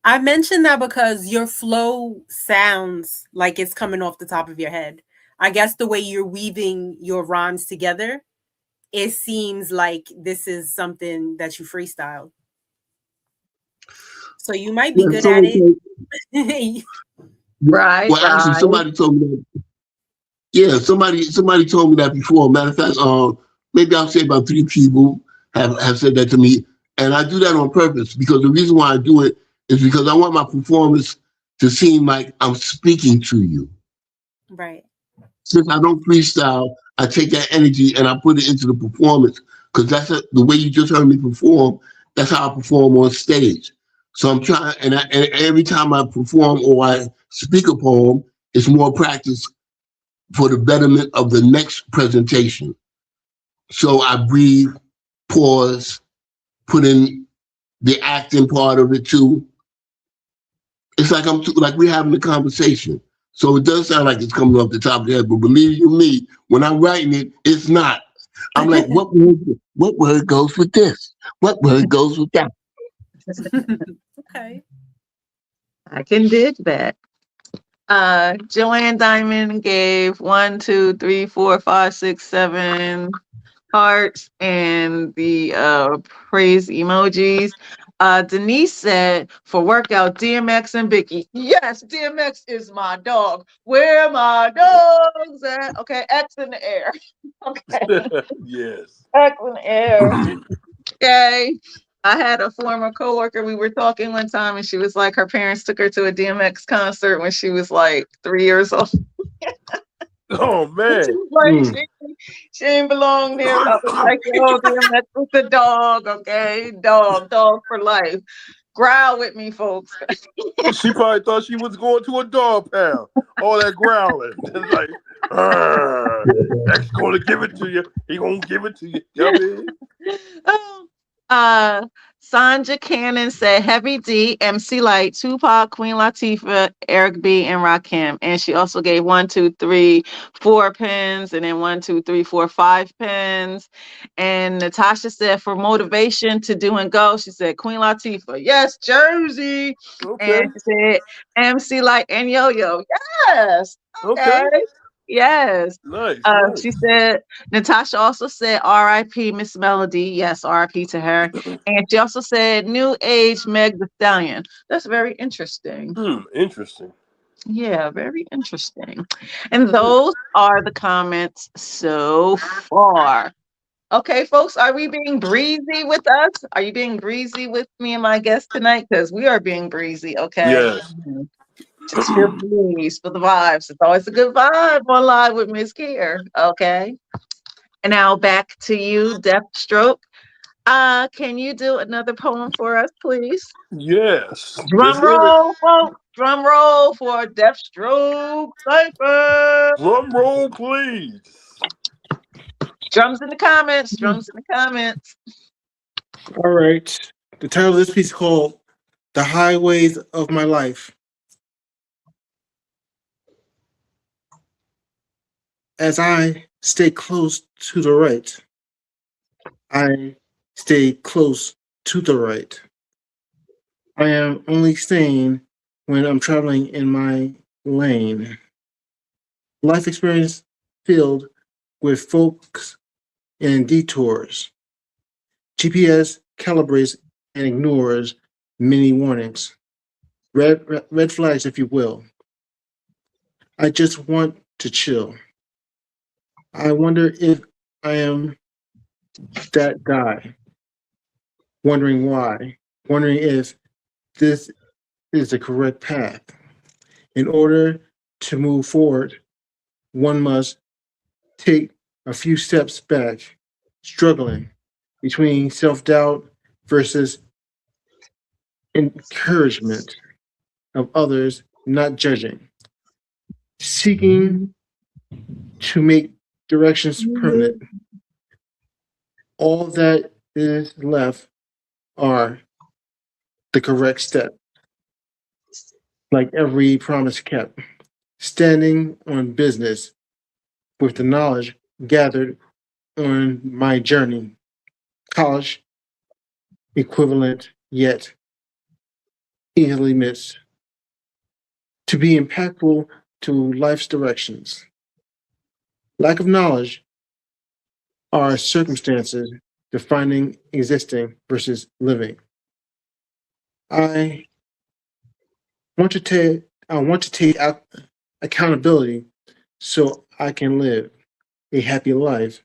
I mentioned that because your flow sounds like it's coming off the top of your head. I guess the way you're weaving your rhymes together, it seems like this is something that you freestyle. So you might be good at it. Right. Well, actually, somebody told me that. Yeah, somebody told me that before. Matter of fact, maybe I'll say about 3 people have said that to me, and I do that on purpose because the reason why I do it is because I want my performance to seem like I'm speaking to you. Right. Since I don't freestyle, I take that energy and I put it into the performance because the way you just heard me perform. That's how I perform on stage. So I'm trying, and every time I perform or I speak a poem, it's more practice for the betterment of the next presentation. So I breathe, pause, put in the acting part of it too. It's like like we're having a conversation. So it does sound like it's coming off the top of the head, but believe you me, when I'm writing it, it's not. I'm like, what word goes with this? What word goes with that? Okay. I can dig that. Joanne Diamond gave 1, 2, 3, 4, 5, 6, 7 hearts and the praise emojis. Denise said for workout, DMX and Biggie. Yes, DMX is my dog. Where my dogs at? Okay, X in the air. Okay, Yes. X in the air. Okay. I had a former coworker. We were talking one time, and she was like, her parents took her to a DMX concert when she was like 3 years old. Oh She man. was like, she ain't belong there. I was like, yo, DMX with the dog, okay? Dog for life. Growl with me, folks. She probably thought she was going to a dog pound. All that growling. It's like, X gonna give it to you. He gonna give it to you. You know what I mean? Sandra Cannon said Heavy D, MC Light, Tupac, Queen Latifah, Eric B, and Rakim. And she also gave 1, 2, 3, 4 pins, and then 1, 2, 3, 4, 5 pins. And Natasha said for motivation to do and go, she said Queen Latifah, yes, Jersey. Okay. And she said MC Light and Yo Yo, yes, okay. Yes. Nice. She said, Natasha also said R.I.P. Miss Melody. Yes, R.I.P. to her. And she also said New Age Meg the Stallion. That's very interesting. Interesting. Yeah, very interesting. And those are the comments so far. Okay, folks, are we being breezy with us? Are you being breezy with me and my guest tonight? Because we are being breezy, okay? Yes. Just feel the breeze, for the vibes. It's always a good vibe on Live with Mz.KIR, okay? And now back to you, Depthstroke. Can you do another poem for us, please? Yes. Let's Drum hear it. roll, folks. Drum roll for Depthstroke Cipher. Drum roll, please. Drums in the comments. Drums in the comments. All right. The title of this piece is called The Highways of My Life. As I stay close to the right, I stay close to the right. I am only staying when I'm traveling in my lane. Life experience filled with folks and detours. GPS calibrates and ignores many warnings. Red flags, if you will. I just want to chill. I wonder if I am that guy, wondering why, wondering if this is the correct path. In order to move forward, one must take a few steps back, struggling between self doubt versus encouragement of others, not judging, seeking to make directions permanent. All that is left are the correct steps, like every promise kept, standing on business with the knowledge gathered on my journey, college equivalent yet easily missed, to be impactful to life's directions. Lack of knowledge are circumstances defining existing versus living. I I want to take accountability so I can live a happy life,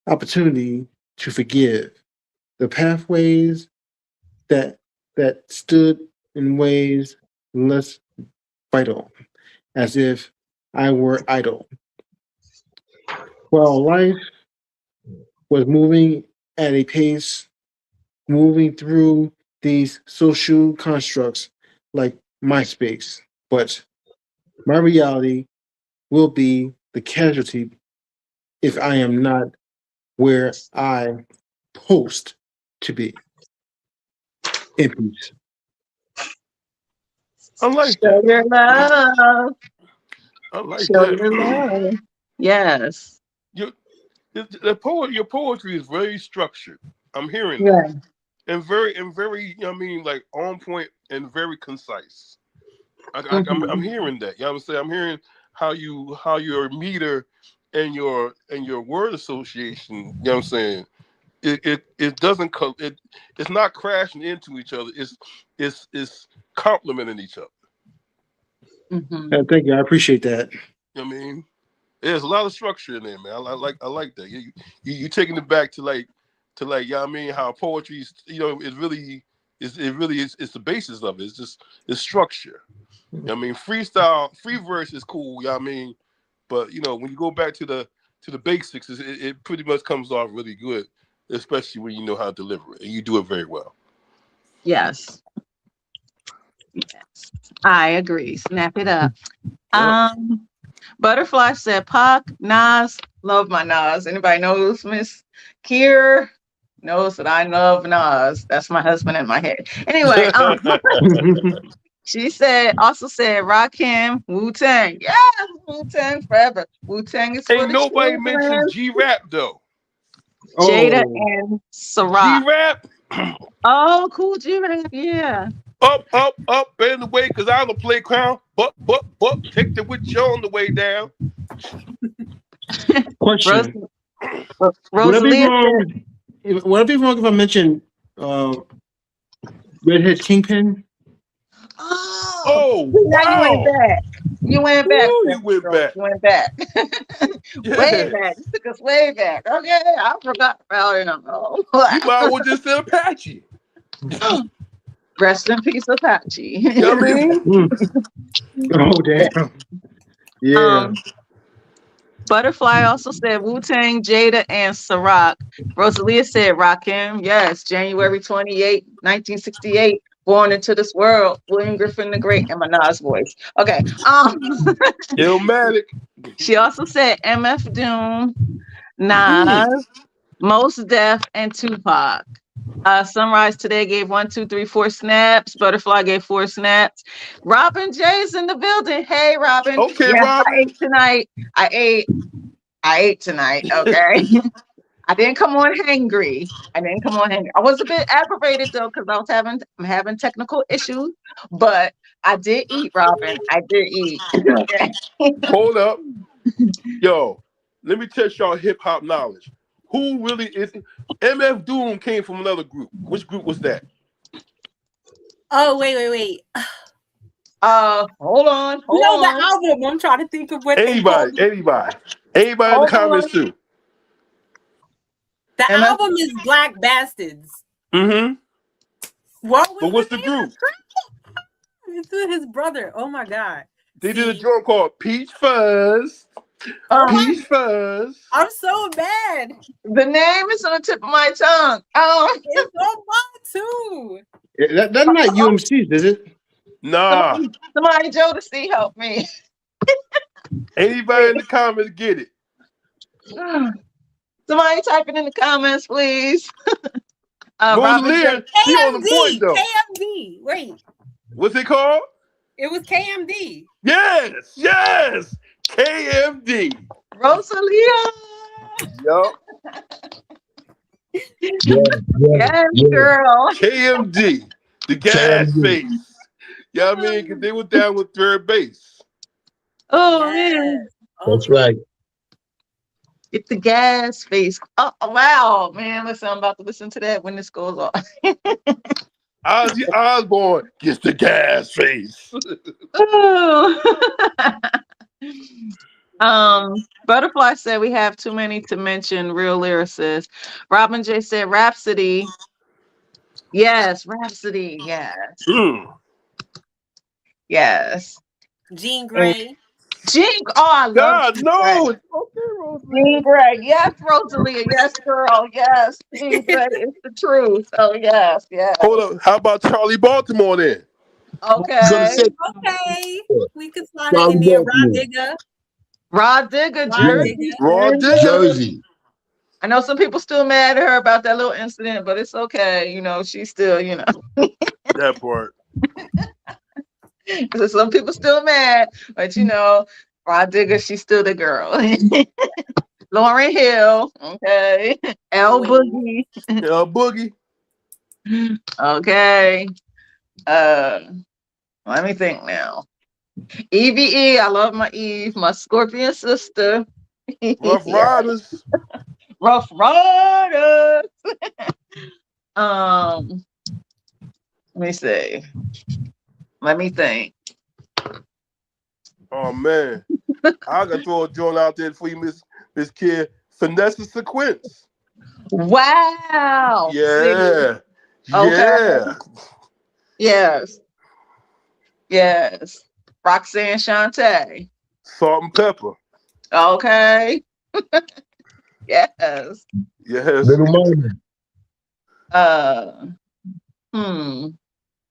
opportunity to forgive. The pathways that stood in ways less vital, as if I were idle. While life was moving at a pace, moving through these social constructs like MySpace, but my reality will be the casualty if I am not where I post to be. In peace. I like Show that. your love. I like Show your that. love. Yes. Your your poetry is very structured. I'm hearing that, Yeah. and very. I mean, like on point and very concise. I'm Mhm. hearing that. You know what I'm saying? I'm hearing how your meter and your word association. You know what I'm saying? It doesn't it's not crashing into each other. It's complementing each other. Mhm. Thank you. I appreciate that. You know what I mean? There's a lot of structure in there, man. I like that. You taking it back to like, you know what I mean, how poetry is, you know, it really is it's the basis of it. It's just it's structure. You know what I mean, freestyle, free verse is cool, you know what I mean? But you know, when you go back to the basics, it pretty much comes off really good, especially when you know how to deliver it. And you do it very well. Yes. Yes. I agree. Snap it up. Yep. Butterfly said, Pac, Nas, love my Nas. Anybody knows Miss Kier knows that I love Nas. That's my husband in my head. Anyway, she also said, Rakim, Wu Tang. Yes, Wu Tang forever. Wu Tang is for Ain't the nobody mentioned children. G Rap though. Jada Oh, and G Ciroc. Rap. Oh, cool G-Rap, yeah. Up, and the way, cause I'm the playground. But, take the with you on the way down. Ros- question. Would I be Rosalia said, wrong? Would I be wrong if I mentioned Redhead Kingpin? oh, Oh now you went wow! back. You went back, Ooh, you went Depthstroke. back. You went back. Way back. Yes. You took us way back. Okay, I forgot about it. You might well just say Apache. Rest in peace, Apache. You know what I mean? Oh, damn. Yeah. um, Butterfly also said Wu-Tang, Jada, and Ciroc. Rosalia said Rakim. Yes, January 28, 1968. Born into this world. William Griffin the Great in my Nas voice. Okay. Illmatic. She also said MF Doom, Mm. Nas, Most Def, and Tupac. Sunrise today gave 1, 2, 3, 4 snaps. Butterfly gave 4 snaps. Robin J's in the building. Hey, Robin. Okay, Yes, I Robin. ate tonight. I ate tonight. Okay. I didn't come on hangry. I was a bit aggravated though because I'm having technical issues, but I did eat, Robin. I did eat. Okay. Hold up. Yo, let me test y'all hip hop knowledge. Who really is MF Doom came from another group. Which group was that? Oh, wait. Hold on. No, the album. I'm trying to think of what they call it. Anybody in the Hold comments on. too. The album is Black Bastards. Mm-hmm. What was But what's the name group? of It's with his brother. Oh my god. They did a joint called Peach Fuzz. Peach Fuzz. I'm so bad. The name is on the tip of my tongue. It's on mine too. That's not UMC's, is it? Nah. Somebody Jodeci help me. Anybody in the comments get it? Somebody type it in the comments, please. Rosalia, she on the point though. KMD. Wait. What's it called? It was KMD. Yes. KMD. Rosalia. Yup. Yes, girl. KMD. The gas face. You know what I mean? Because they were down with third base. Oh, man. That's right. Get the gas face. Oh, wow, man. Listen, I'm about to listen to that when this goes off. Ozzy Osbourne gets the gas face. Butterfly said we have too many to mention real lyricists. Robin J said Rhapsody. Yes, Rhapsody. Yes. Yes. Jean Grey. Jean, I love God, no. Grey. Okay, Rosalia. Jean Grey. Yes, Rosalia. Yes, girl. Yes. Jean Grey is the truth. Oh, yes. Yes. Hold up. How about Charlie Baltimore then? Okay. Okay. We can slide it in there. Rod Digger. Rod Digger, Jersey. Rod Digger. Jersey. I know some people still mad at her about that little incident, but it's okay. You know, she's still, you know. That part. So some people still mad, but you know, Rod Digger, she's still the girl. Lauryn Hill, okay. L Boogie. L Boogie. Okay. Let me think now. EVE, I love my Eve, my Scorpion sister. Rough Riders. Rough Riders. Let me see. Let me think. Oh man. I gotta throw a joint out there for you, Miss Kid. Finesse Sequence. Wow. Yeah. Okay. Yeah. Yes. Yes. Roxanne Shante. Salt and Pepper. Okay. Yes. Yes. Little Mama.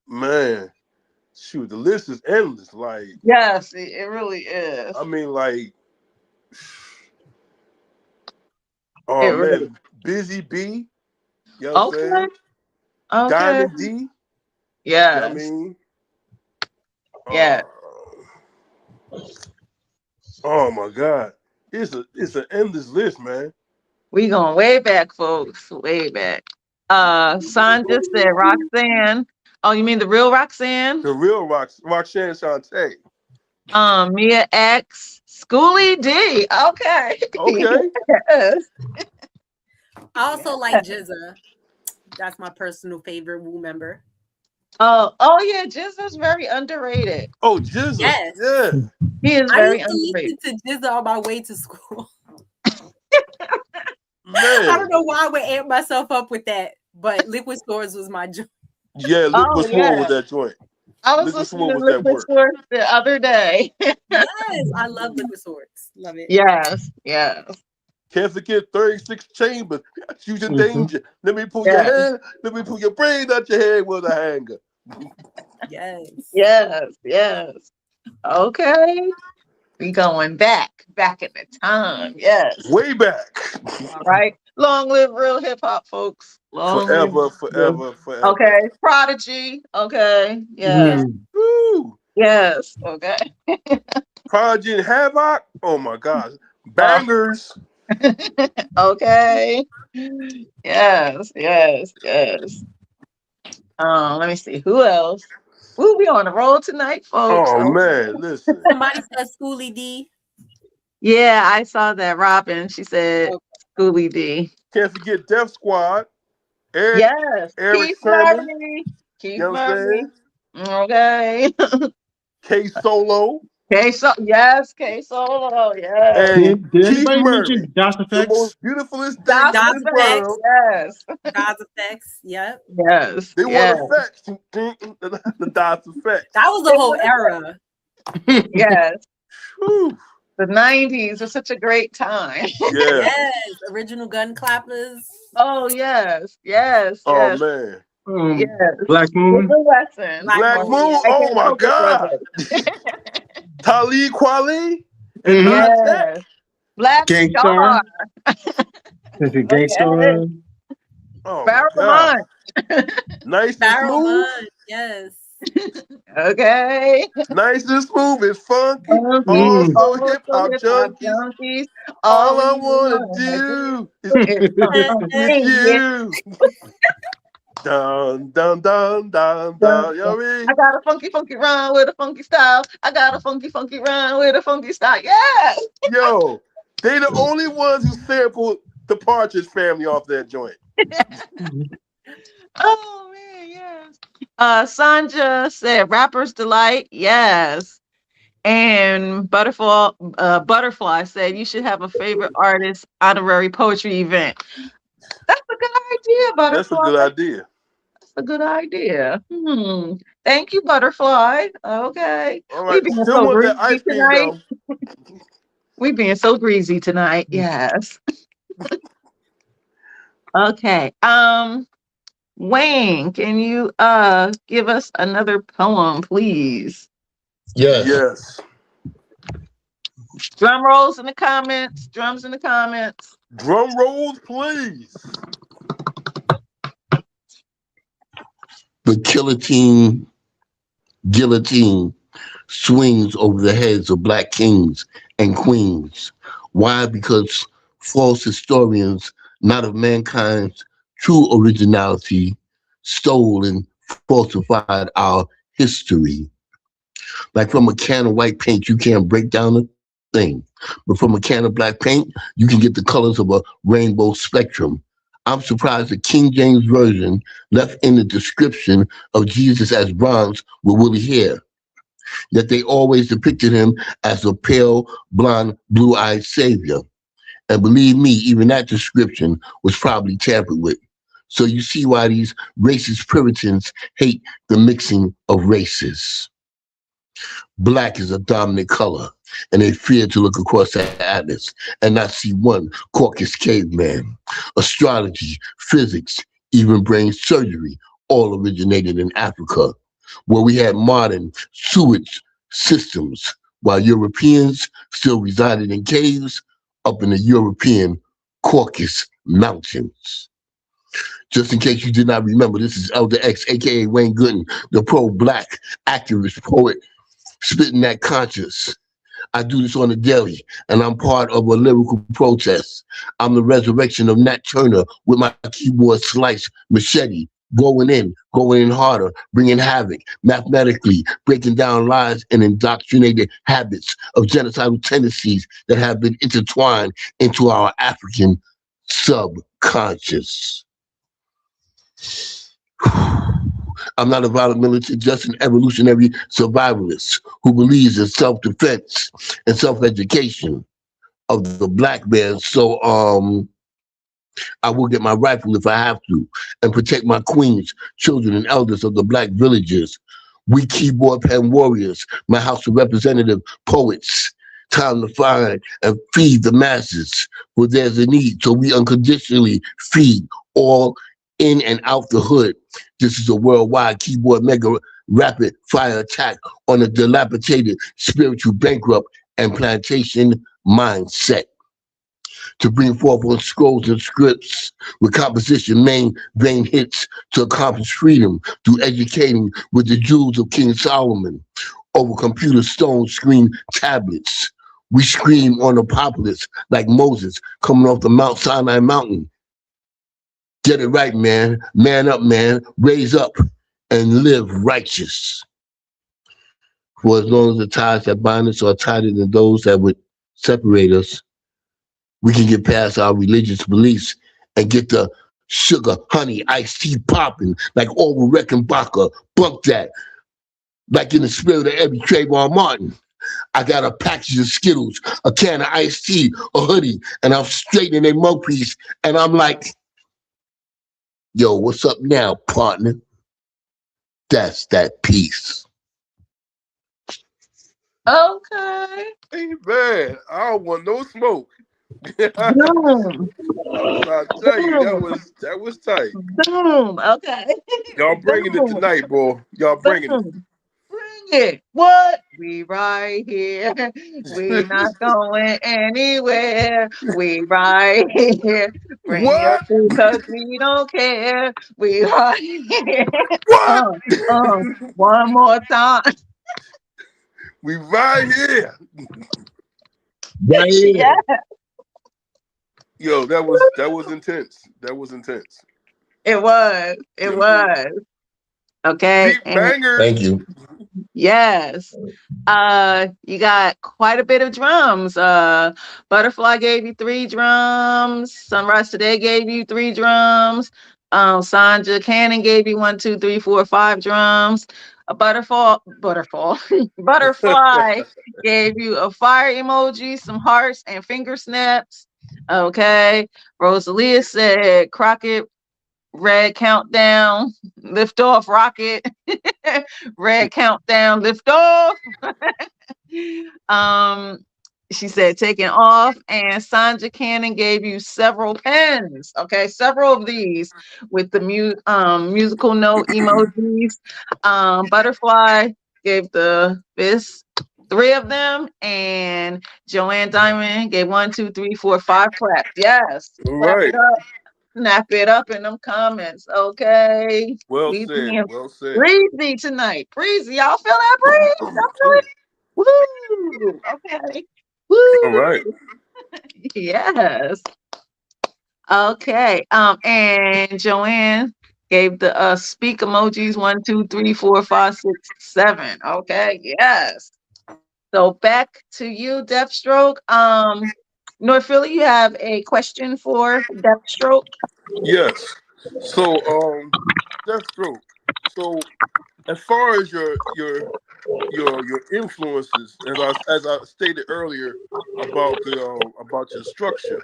Man. Shoot, the list is endless. Like, yes, it really is. I mean, like, oh it man, really... Busy B. You know what I'm saying? Okay. Diamond D. Yes. You know what I mean? Yeah. Oh my God. It's an endless list, man. We going way back, folks. Way back. Son just said Roxanne. Oh, you mean the real Roxanne? The real Roxanne Shante. Mia X. Schoolie D. Okay. Okay. Yes. I also like Jizza. That's my personal favorite Wu member. Oh yeah, Jizza's very underrated. Oh, Jizza. Yes. Yeah. He is very I used underrated. to listen to Jizza on my way to school. Man. I don't know why I would amp myself up with that, but Liquid Swords was my joint. Yeah, Liquid Sword with that joint. I was listening to Liquid Swords the other day. Yes, I love Liquid Swords. Love it. Yes, yes. Can't forget 36 Chambers. She's in danger. Let me pull your hand. Let me pull your brain out your head with a hanger. Yes. Yes, yes. Okay. We going back in the time. Yes. Way back. All right. Long live real hip hop, folks. Long Forever. Okay. Prodigy. Okay. Yes. Woo. Yes. Okay. Prodigy and Havoc. Oh my God. Bangers. Okay. Yes. Let me see. Who else? We'll be on the road tonight, folks. Oh man, listen. Somebody said Schoolie D. Yeah, I saw that. Robin, she said Schoolie D. Can't forget Def Squad. Eric Keith Sherman. Murray. Keith You know what I'm Murray. saying? Okay. K Solo, K Solo, yes. and Did Keith anybody Murray. mention DOS The effects? most beautifulest thing Dot in Dot this effects. world. Yes. God's effects. Yep. Yes. They Yes. want effects. The DOS effects. That was the whole era. Yes. Whew. The 90s was such a great time. Yeah. Yes. Original gun clappers. Oh yes. Yes. Oh Yes. man. Yes. Black Moon. Good lesson. Black Moon, Moon. yeah. I Oh can't my help it, God. brother. Talib Kweli and Mhm. High Tech. Yes. Black Star. Gangstar. Is it Okay. Gangstar? Oh my Barrel God. Lamont. Nice and Barrel smooth. Munch. Yes. Okay. Nice and smooth and funky. Funky. Also Also hip hop hip hop junkies. junkies. All All I we wanna wanna do is do is with sing it. you. Dun dun dun dun dun. You know what I mean? I got a funky, funky rhyme with a funky style. I got a funky, funky rhyme with a funky style. Yes. Yo, they the only ones who sampled the Partridge Family off that joint. Oh man, yes. Sanja said Rapper's Delight. Yes. And Butterfly said you should have a favorite artist honorary poetry event. That's a good idea, Butterfly. That's a good idea. That's a good idea. Thank you, Butterfly. Okay. All We right. being Still so want that ice greasy cream tonight. though. We being so greasy tonight. Yes. Okay. Wayne, can you give us another poem, please? Yes. Yes. Drum rolls in the comments. Drums in the comments. Drum rolls, please. The guillotine swings over the heads of black kings and queens. Why? Because false historians, not of mankind's true originality, stole and falsified our history. Like from a can of white paint, you can't break down a thing. But from a can of black paint, you can get the colors of a rainbow spectrum. I'm surprised the King James Version left in the description of Jesus as bronze with woolly hair. Yet they always depicted him as a pale, blonde, blue-eyed savior. And believe me, even that description was probably tampered with. So you see why these racist Puritans hate the mixing of races. Black is a dominant color, and they fear to look across the atlas and not see one Caucasus caveman. Astrology, physics, even brain surgery all originated in Africa, where we had modern sewage systems, while Europeans still resided in caves up in the European Caucasus Mountains. Just in case you did not remember, this is Elder X, aka Wayne Gooden, the pro-black activist poet, spitting that conscience. I do this on the daily, and I'm part of a lyrical protest. I'm the resurrection of Nat Turner with my keyboard slice machete, going in harder, bringing havoc, mathematically breaking down lies and indoctrinated habits of genocidal tendencies that have been intertwined into our African subconscious. I'm not a violent militant, just an evolutionary survivalist who believes in self-defense and self-education of the black man. So I will get my rifle if I have to and protect my queens, children, and elders of the black villages. We keyboard pen warriors, my House of Representative poets, time to find and feed the masses, for there's a need. So we unconditionally feed all in and out the hood. This is a worldwide keyboard mega rapid fire attack on a dilapidated spiritual bankrupt and plantation mindset. To bring forth on scrolls and scripts with composition, main vein hits to accomplish freedom through educating with the jewels of King Solomon over computer stone screen tablets. We scream on the populace like Moses coming off the Mount Sinai mountain. Get it right, man. Man up, man. Raise up and live righteous. For as long as the ties that bind us are tighter than those that would separate us, we can get past our religious beliefs and get the sugar, honey, iced tea popping like Orwell Reckenbacher. Bunk that. like in the spirit of every Trayvon Martin. I got a package of Skittles, a can of iced tea, a hoodie, and I'm straightening their mouthpiece, and I'm like, yo, what's up now, partner? That's that peace. Okay. Hey man, I don't want no smoke. Boom. I'm trying to tell you, Boom. that was tight. Boom. Okay. Y'all bringing it Boom. tonight, boy. Y'all bringing Boom. Bring it. What? We right here. We it. not going anywhere. We right here. Bring your What? food because we don't care. We right here. What? Uh, one more time. We right here. Right Yeah, here. Yo, that was intense. That was intense. it was. It was. Okay. Deep And bangers. Thank you. yes. You got quite a bit of drums. Butterfly gave you 3 drums. Sunrise Today gave you 3 drums. Sanja Cannon gave you 1, 2, 3, 4, 5 drums. A butterfly gave you a fire emoji, some hearts, and finger snaps. Okay. Rosalia said Crockett red countdown, lift off rocket, red countdown, lift off. um, she said taking off, and Sanja Cannon gave you several pens. Okay, several of these with the musical note emojis. Butterfly gave the fist 3 of them, and Joanne Diamond gave 1, 2, 3, 4, 5 claps. Yes, All clap right. it up. Snap it up in them comments, okay? Well We said. being Well said. breezy tonight. Breezy, y'all feel that breeze? Y'all feel it? Woo! Okay. All right. Woo! Yes. Okay. And Joanne gave the speak emojis 1, 2, 3, 4, 5, 6, 7. Okay. Yes. So back to you, Depthstroke. North Philly, you have a question for Depthstroke? Yes. So Deathstroke. So as far as your influences, as I stated earlier about your structure,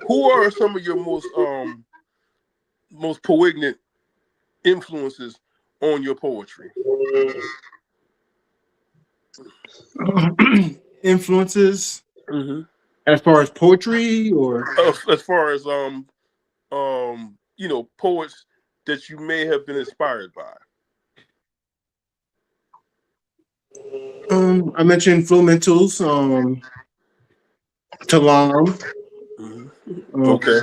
who are some of your most poignant influences on your poetry? Influences Mm-hmm. as far as poetry or As far as poets that you may have been inspired by. I mentioned Flumentals, Talam. Mm-hmm. Okay.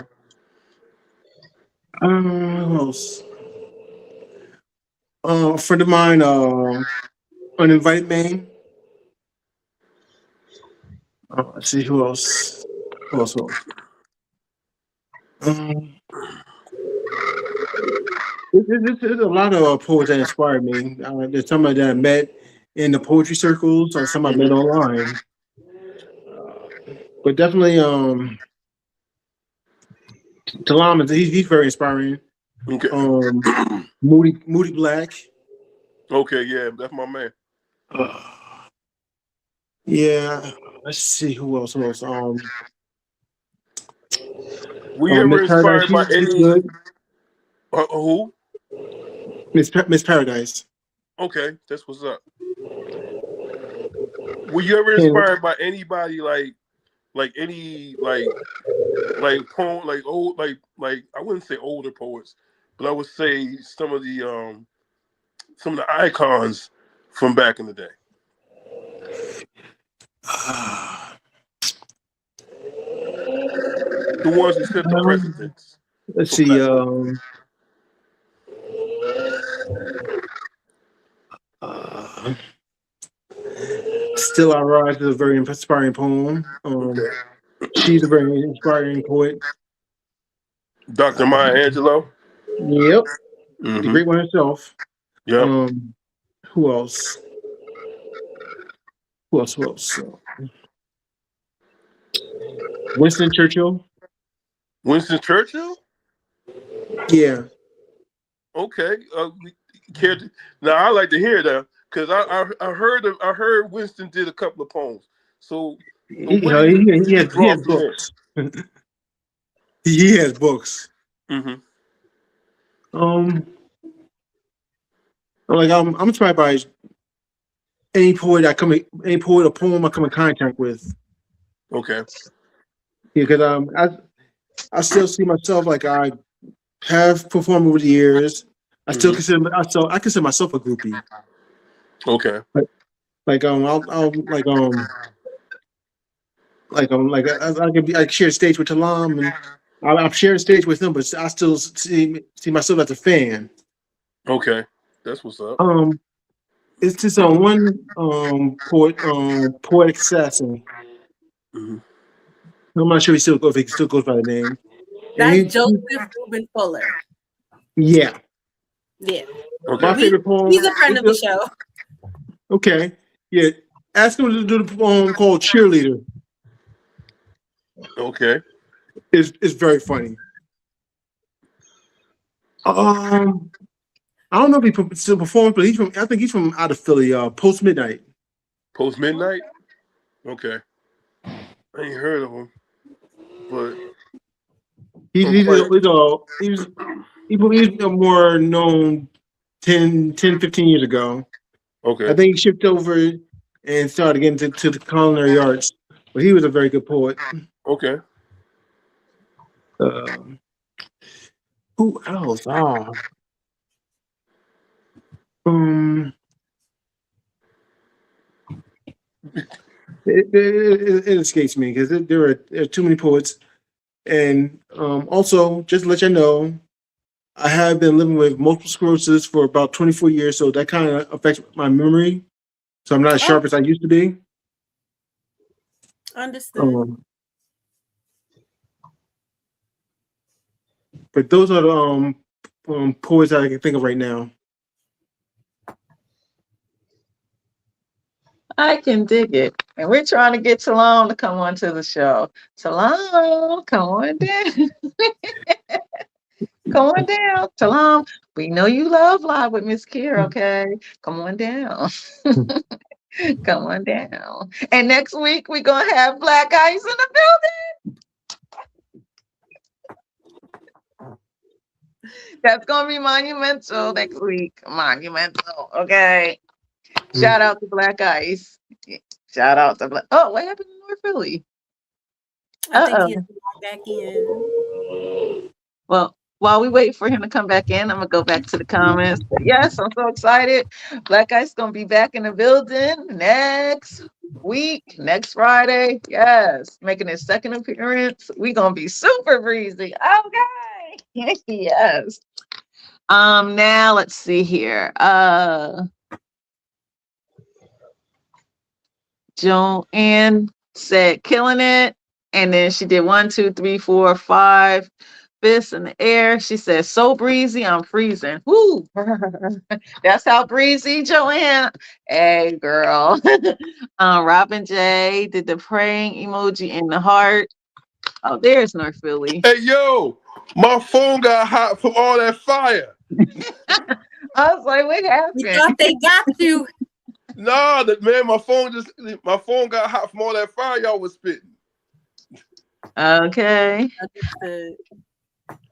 Who else? A friend of mine, Uninvited Man. Let's see who else. Who else? Who else? There's a lot of poets that inspired me. There's somebody that I met in the poetry circles, or some I met Mm-hmm. online. But definitely, Talam is he's very inspiring. Okay. Moody Black. Okay, yeah, that's my man. Yeah. Let's see who else. Who else? Were you ever Miss Paradise. inspired by She's any good. who? Miss Paradise. Okay, that's what's up. Were you ever And, inspired by anybody like any poem like old like I wouldn't say older poets, but I would say some of the icons from back in the day. The ones who set the precedence let's for see. black poetry. Uh, Still I Rise is a very inspiring poem. Okay. She's a very inspiring poet. Dr. Maya Angelou. Yep, the Mm-hmm. great one herself. Yep. Who else? Who else? Who else? Winston Churchill. Winston Churchill? Yeah. Okay. Now I like to hear that. Because I heard Winston did a couple of poems. So He, what do he you has draw from there? books. He has books. Mm-hmm. Like I'm inspired by any poet or poem I come in contact with. Okay. Because I still see myself like I have performed over the years. I still I consider myself a groupie. Okay. I share stage with Talam, and I'm sharing stage with him, but I still see myself as a fan. Okay. That's what's up. It's just one poetic assassin. Mm-hmm. I'm not sure if he still goes by the name. That's Joseph Reuben Fuller. Yeah. Yeah. Okay. My favorite poem. He's a friend of the show. Okay. Yeah. Ask him to do the poem called Cheerleader. Okay. It's very funny. I don't know if he still performs, but I think he's from out of Philly, Post Midnight. Post Midnight? Okay. I ain't heard of him. But he's more known 15 years ago. okay. I think he shipped over and started getting into the culinary arts, but he was a very good poet. Okay. Who else? It escapes me because there are too many poets. And also, just to let you know, I have been living with multiple sclerosis for about 24 years, so that kind of affects my memory. So I'm not as sharp as I used to be. Understood. But those are the poets that I can think of right now. I can dig it. And we're trying to get Talam to come on to the show. Talam, come on down. Come on down. Talam, we know you love Live with Mz.KIR, okay? Come on down. Come on down. And next week, we're going to have Black Ice in the building. That's going to be monumental next week. Monumental, okay? Shout out to Black Ice. Shout out to Black. Oh, what happened in North Philly? I think he's back in. Well, while we wait for him to come back in, I'm gonna go back to the comments. But yes, I'm so excited. Black Ice gonna be back in the building next week, next Friday. Yes, making his second appearance. We gonna be super breezy. Okay. Yes. Now let's see here. Joanne said killing it. And then she did 1, 2, 3, 4, 5 fists in the air. She said, so breezy, I'm freezing. Woo! That's how breezy, Joanne. Hey, girl. Robin J did the praying emoji in the heart. Oh, there's North Philly. Hey, yo, my phone got hot from all that fire. I was like, what happened? You thought they got you. Nah, my phone got hot from all that fire y'all was spitting. Okay.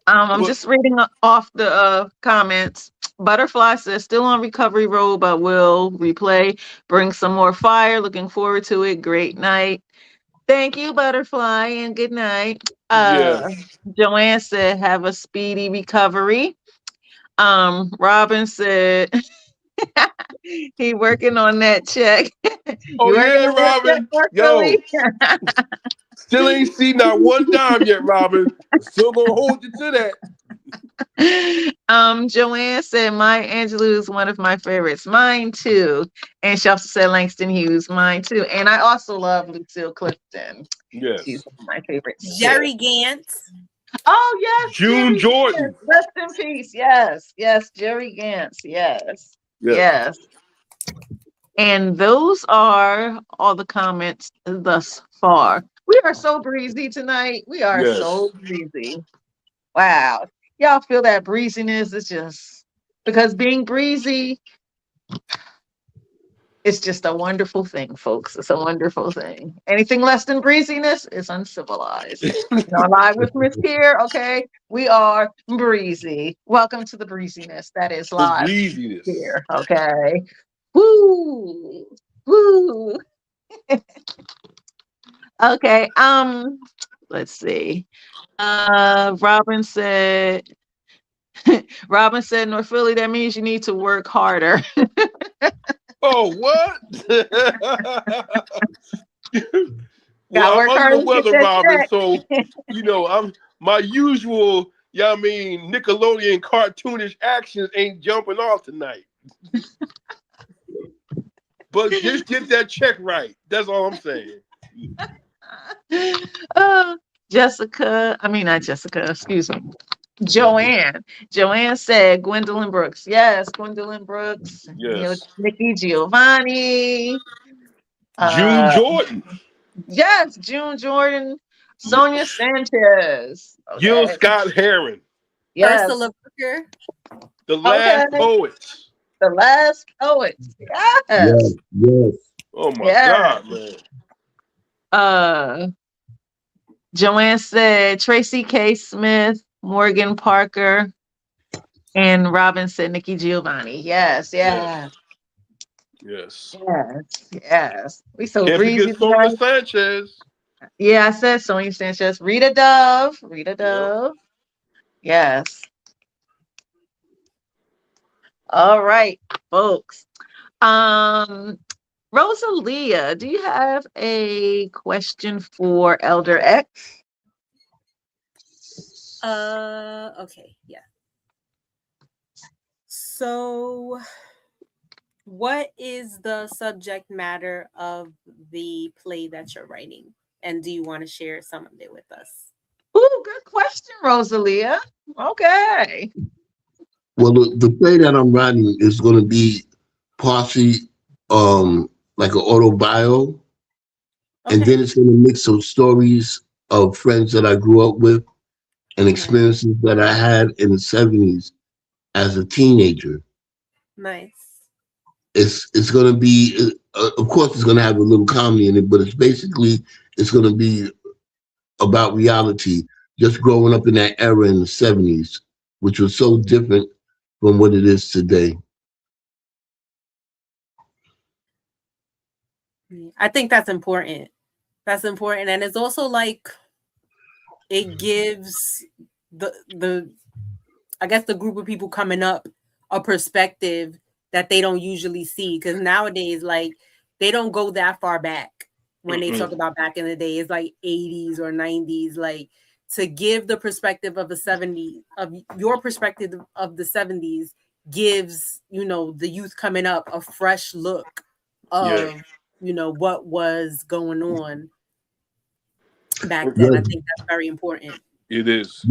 I'm just reading off the comments. Butterfly says still on recovery road, but will replay. Bring some more fire. Looking forward to it. Great night. Thank you, Butterfly, and good night. Yes. Joanne said have a speedy recovery. Robin said he working on that check. Oh yeah, Robin. Yo. Still ain't seen not one dime yet, Robin. Still gonna hold you to that. Joanne said Maya Angelou is one of my favorites. Mine too. And she also said Langston Hughes, mine too. And I also love Lucille Clifton. Yes. She's one of my favorites. Jerry Gantz. Oh yes. June Jordan. Gantz. Rest in peace. Yes. Yes. Jerry Gantz. Yes. Yes. And those are all the comments thus far. We are so breezy tonight. We are so breezy. Wow. Y'all feel that breeziness? It's just because being breezy, It's just a wonderful thing, folks. It's a wonderful thing. Anything less than breeziness is uncivilized. Live with Mz.KIR, okay? We are breezy. Welcome to the breeziness that is The live breeziness. here, okay? Woo! Woo! Okay, let's see. Robin said, North Philly, that means you need to work harder. Oh, what? Gotta work I'm under harder the to get weather, that Robin. check. So, I'm my usual, Nickelodeon cartoonish actions ain't jumping off tonight. But just get that check right. That's all I'm saying. Not Jessica, excuse me. Joanne said Gwendolyn Brooks. Yes, Gwendolyn Brooks. Yes. Nikki Giovanni. June Jordan. Yes, June Jordan. Sonia Sanchez. Gil Okay. Scott Heron. Yes. Ursula Booker. The Last Poets. The Last Poets. Yes. Yes, yes. Oh my God, man. Joanne said Tracy K. Smith, Morgan Parker, and Robin said Nikki Giovanni. Yes. Yes. We so Can't breezy forget Sonia tonight. Sanchez. Yeah, I said Sonia Sanchez. Rita Dove. Yep. Yes. All right, folks. Rosalia, do you have a question for Elder X? Okay, yeah. So, what is the subject matter of the play that you're writing? And do you want to share some of it with us? Ooh, good question, Rosalia. Okay. Well, the play that I'm writing is going to be partially like an autobio, and then it's going to mix some stories of friends that I grew up with and experiences that I had in the 70s as a teenager. Nice. It's going to be, of course, it's going to have a little comedy in it, but it's going to be about reality, just growing up in that era in the 70s, which was so different from what it is today. I think that's important. That's important. And it's also like it gives the I guess the group of people coming up a perspective that they don't usually see. Because nowadays, like, they don't go that far back when they talk about back in the day. It's like 80s or 90s. Like, to give the perspective of the 70s, of your perspective of the 70s, gives, the youth coming up a fresh look of, what was going on back then. I think that's very important. It is.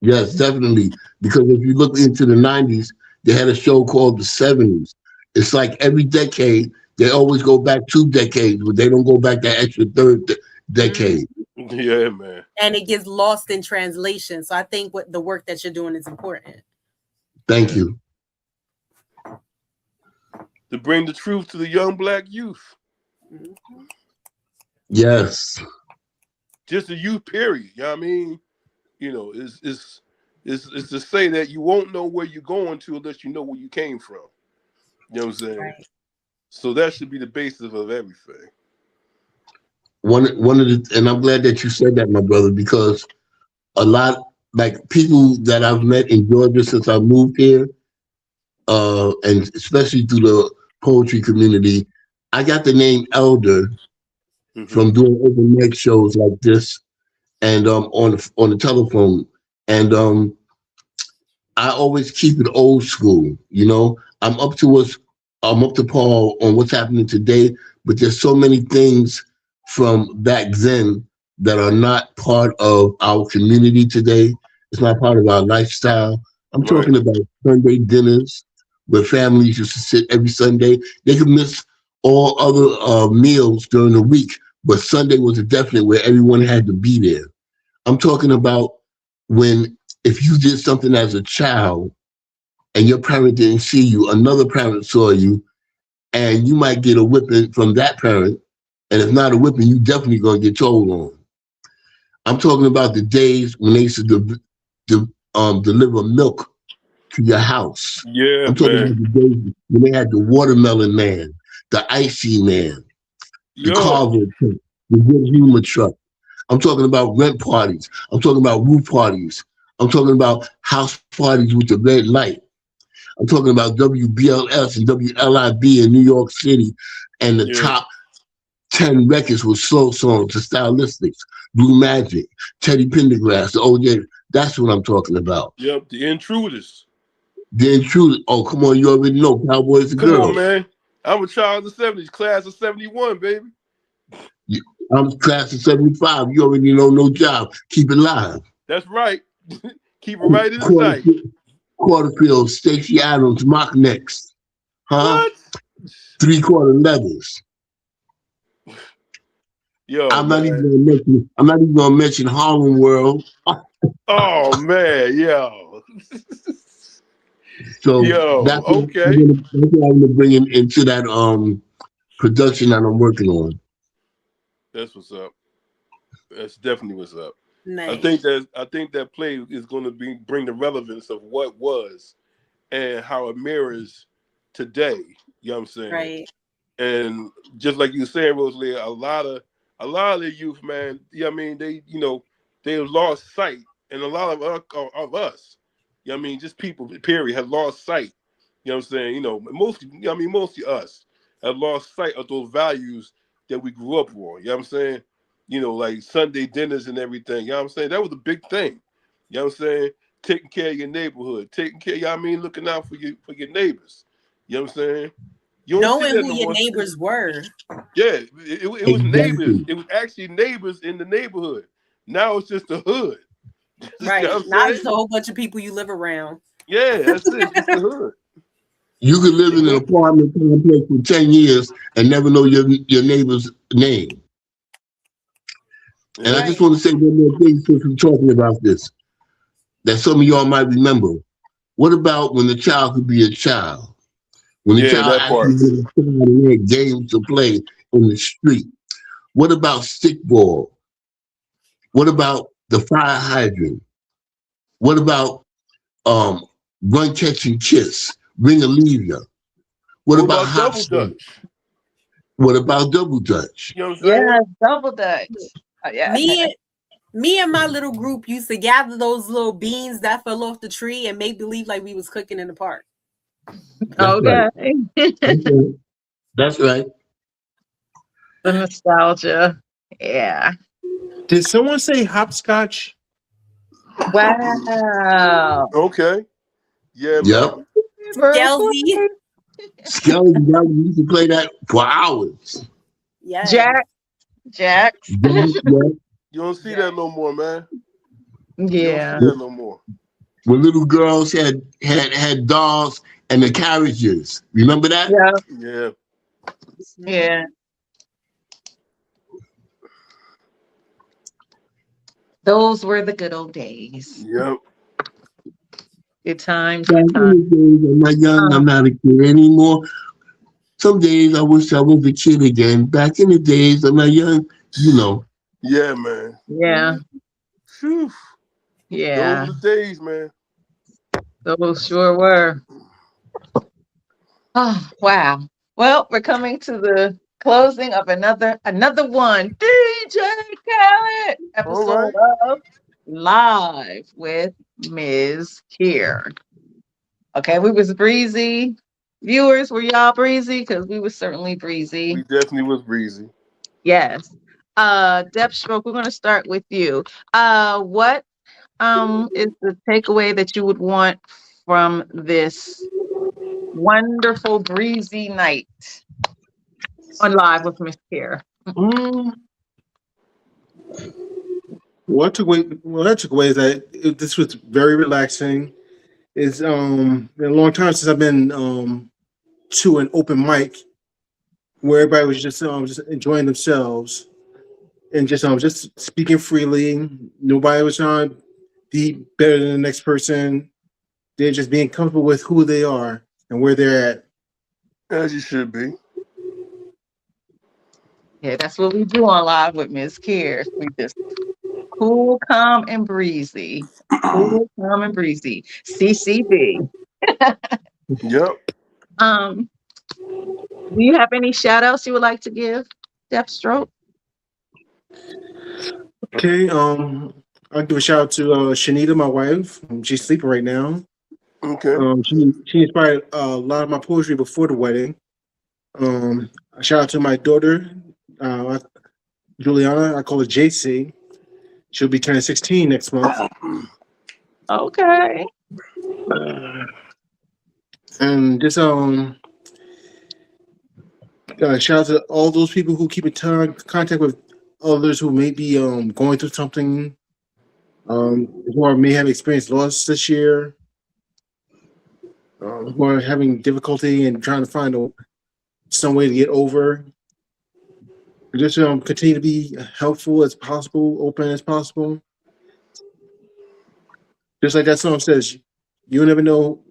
Yes, definitely. Because if you look into the 90s, they had a show called the 70s. It's like every decade, they always go back 2 decades, but they don't go back that extra third decade. Yeah, man. And it gets lost in translation. So I think what the work that you're doing is important. Thank you. To bring the truth to the young Black youth. Yes. Just the youth, period. You know what I mean? It's to say that you won't know where you're going to unless you know where you came from. You know what I'm saying? Right. So that should be the basis of everything. One of the, and I'm glad that you said that, my brother, because a lot, like people that I've met in Georgia since I moved here, and especially through the poetry community, I got the name Elder from doing open mic shows like this, and on the telephone, and I always keep it old school. I'm up to par on what's happening today, but there's so many things from back then that are not part of our community today. It's not part of our lifestyle. I'm talking about Sunday dinners where families used to sit every Sunday. They could miss all other meals during the week, but Sunday was a definite where everyone had to be there. I'm talking about if you did something as a child and your parent didn't see you, another parent saw you, and you might get a whipping from that parent. And if not a whipping, you definitely gonna get told on. I'm talking about the days when they used to deliver milk to your house. Yeah, I'm talking man. about the days when they had the watermelon man, the icy man, the Yo, cargo truck, the good humor truck. I'm talking about rent parties. I'm talking about roof parties. I'm talking about house parties with the red light. I'm talking about WBLS and WLIB in New York City, and the yeah, top 10 records with slow songs, the Stylistics, Blue Magic, Teddy Pendergrass, the OJ. That's what I'm talking about. yep. The Intruders. The Intruders. Oh, come on, you already know Cowboys and Come on, Girls. man. I'm a child of the 70s, class of 71, baby. I'm class of 75. You already know No Job. Keep it live. That's right. Keep it right in sight. Quarterfield, Stacey Adams, Mock Next. Huh? What? 3/4 leathers. Yo, I'm not man. even gonna mention Harlem World. Oh, man, yo. So Yo, that's what okay. I'm gonna bring him into that production that I'm working on. That's what's up. That's definitely what's up. Nice. I think that play is going to bring the relevance of what was and how it mirrors today. You know what I'm saying? Right. And just like you said, Rosalie, a lot of the youth, man. Yeah, I mean, they have lost sight, and a lot of us, you know what I mean, just people, period, have lost sight. You know what I'm saying? Mostly us have lost sight of those values that we grew up on. You know what I'm saying? Like Sunday dinners and everything. You know what I'm saying? That was a big thing. You know what I'm saying? Taking care of your neighborhood, looking out for your neighbors. You know what I'm saying? You don't see Knowing that who no your more. neighbors were. Yeah, it was Exactly. neighbors. It was actually neighbors in the neighborhood. Now it's just the hood. Right. You know what I'm Not saying? just a whole bunch of people you live around. Yeah, that's it. It's the hood. You could live in an apartment complex for 10 years and never know your neighbor's name. And I just want to say one more thing since we're talking about this, that some of y'all might remember. What about when the child could be a child? When the child that part. actually had games to play in the street. What about stickball? What about the fire hydrant? What about run, catch, and kiss? Ring Olivia? What about Double hopscotch? Dutch? What about double dutch? You know what I'm saying? Yeah, double Dutch. Yeah. Me and my little group used to gather those little beans that fell off the tree and make believe like we was cooking in the park. That's Okay. right. That's right. The nostalgia. Yeah. Did someone say hopscotch? Wow. Okay. Yeah, Yep. man. Skelzy. Skelly, we used to play that for hours. Yeah. Jax. You don't see that no more, man. Yeah. You don't see that no more. When little girls had dolls and the carriages. Remember that? Yeah. Yeah. Yeah. Those were the good old days. Yep. Good times. Back Good in times. the days, I'm not young, I'm not a kid anymore. Some days I wish I was a kid again. Back in the days, I'm not young, you know. Yeah, man. Yeah. Whew. Yeah. Those were the days, man. Those sure were. Oh, wow. Well, we're coming to the closing of another one DJ Khaled episode of Live with Mz.KIR. Okay, we was breezy. Viewers, were y'all breezy? Because we was certainly breezy. We definitely was breezy. Yes. Depthstroke, we're gonna start with you. What is the takeaway that you would want from this wonderful breezy night on Live with Mz.KIR? What took away? Well, that took away is that this was very relaxing. It's been a long time since I've been to an open mic where everybody was just enjoying themselves and just speaking freely. Nobody was trying to be better than the next person. They're just being comfortable with who they are and where they're at. As you should be. Yeah, that's what we do on Live with Mz.KIR. We just cool, calm, and breezy. Cool, calm, and breezy. CCB. Yep. Um, do you have any shout outs you would like to give, Depthstroke? Okay, I'll give a shout out to Shanita, my wife. She's sleeping right now. Okay. She inspired a lot of my poetry before the wedding. A shout out to my daughter, uh, Juliana. I call her JC. She'll be turning 16 next month. Okay. And just shout out to all those people who keep in contact with others who may be going through something, who may have experienced loss this year, who are having difficulty and trying to find some way to get over. Just continue to be helpful as possible, open as possible. Just like that song says, you'll never know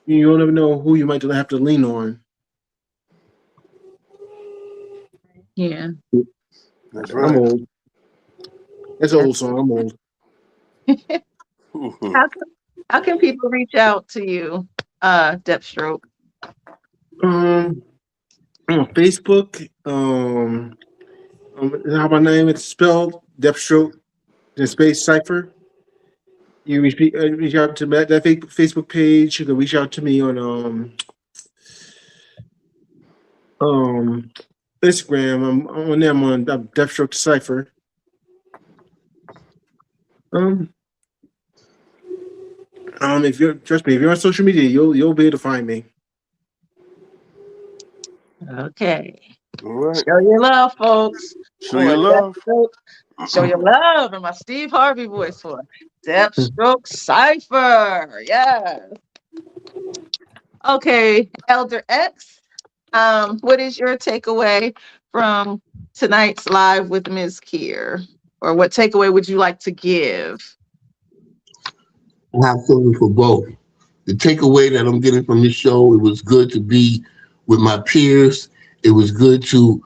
who you might have to lean on. Yeah. That's I'm right. old. That's an old song. I'm old. How can people reach out to you, Depthstroke? On Facebook, how my name is spelled, Depthstroke, the space cipher. You reach out to that Facebook page. You can reach out to me on Instagram. I'm on them on Depthstroke Cipher. If you're on social media, you'll be able to find me. Okay. All right. Show your love, folks. Show your love. Show your love in my Steve Harvey voice for Depthstroke Cipher. Yes. Okay, Elder X. What is your takeaway from tonight's live with Mz.KIR? Or what takeaway would you like to give? I have something for both. The takeaway that I'm getting from this show, it was good to be with my peers. It was good to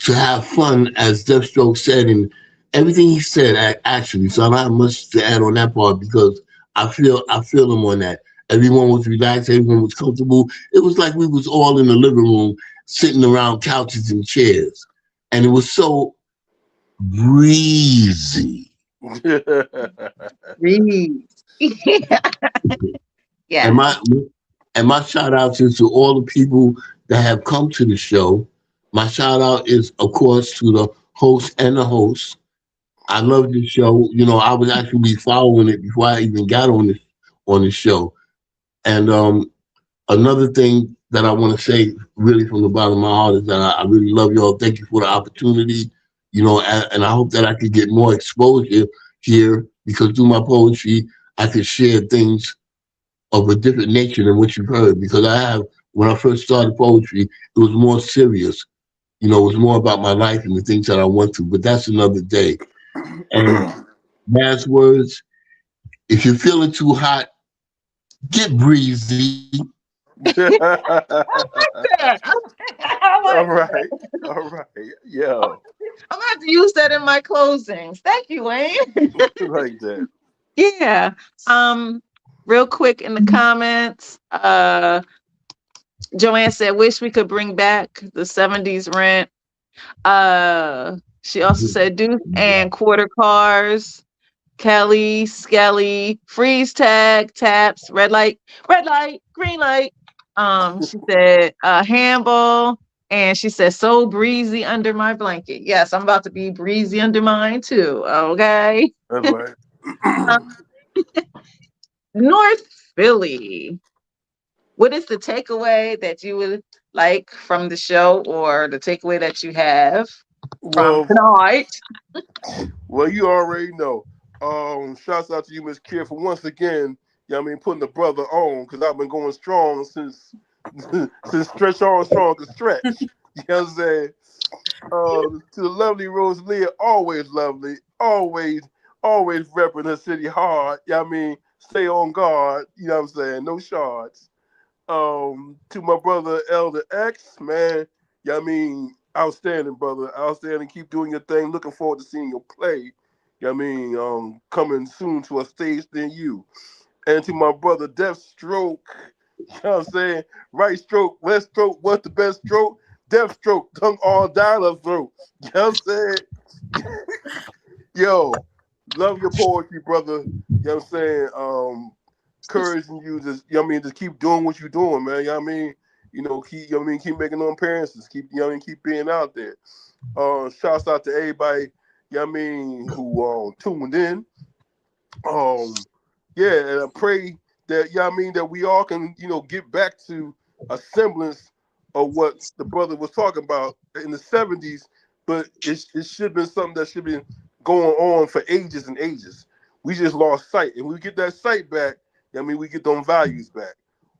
have fun, as Deathstroke said, and everything he said actually. So I don't have much to add on that part because I feel him on that. Everyone was relaxed. Everyone was comfortable. It was like we was all in the living room, sitting around couches and chairs, and it was so breezy. Breathe. Yeah. And my shout out is to all the people that have come to the show. My shout out is, of course, to the host and the host. I love this show. You know, I was actually following it before I even got on the show. And another thing that I want to say, really from the bottom of my heart, is that I really love y'all. Thank you for the opportunity. You know, and I hope that I could get more exposure here, because through my poetry, I could share things of a different nature than what you've heard. Because when I first started poetry, it was more serious. You know, it was more about my life and the things that I went through. But that's another day. And last words, if you're feeling too hot, get breezy. All right. All right. Yeah. I'm gonna have to use that in my closings. Thank you, Wayne. Like that. Yeah. Real quick in the comments, Joanne said, wish we could bring back the 70s rent. She also said Deuce and quarter cars. Kelly, Skelly, freeze tag, taps, red light, green light. She said handball, and she said so breezy under my blanket. Yes, I'm about to be breezy under mine too. Okay. That's right. North Philly. What is the takeaway that you would like from the show, or the takeaway that you have from tonight? Well, you already know. Shouts out to you, Mz.KIR, for once again, you know what I mean, putting the brother on, because I've been going strong since Stretch Armstrong could stretch. You know what I'm saying? To the lovely Rosalia, always lovely, always repping her city hard. You know what I mean? Stay on guard, you know what I'm saying? No shards. To my brother Elder X, man, yeah, I mean, outstanding, brother, outstanding. Keep doing your thing. Looking forward to seeing your play. Yeah, I mean, coming soon to a stage near you. And to my brother Deathstroke, you know what I'm saying? Right stroke, left stroke, what's the best stroke? Deathstroke, tongue all down her throat. You know what I'm saying? Yo, love your poetry, brother. You know what I'm saying? Encouraging you to, you know what I mean, just keep doing what you're doing, man. You know what I mean? Keep, you know what I mean, keep making no appearances, keep, you know what I mean, keep being out there. Shouts out to everybody, you know what I mean, who tuned in. Yeah, and I pray that, you know what I mean, that we all can, get back to a semblance of what the brother was talking about in the 70s, but it should have been something that should have been going on for ages and ages. We just lost sight. And we get that sight back, I mean, we get them values back.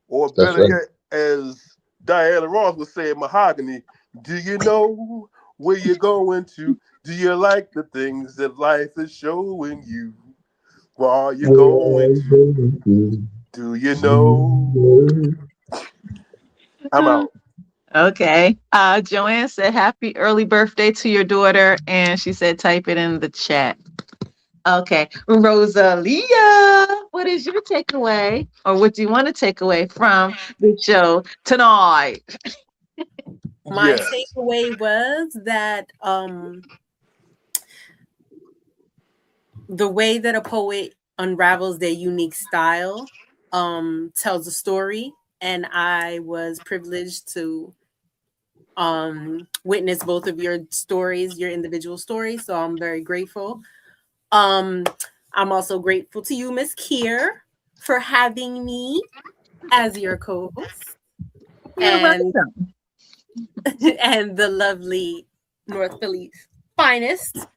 Or That's better right. yet, as Diana Ross was saying, mahogany, do you know where you're going to? Do you like the things that life is showing you? Where are you going to? Do you know? I'm out. Okay. Joanne said, happy early birthday to your daughter. And she said, type it in the chat. Okay. Rosalia, what is your takeaway? Or what do you want to take away from the show tonight? My Yes. takeaway was that the way that a poet unravels their unique style tells a story, and I was privileged to witness both of your stories, your individual stories, so I'm very grateful. um I'm also grateful to you, Mz.KIR, for having me as your co-host, You're and welcome. and the lovely North Philly finest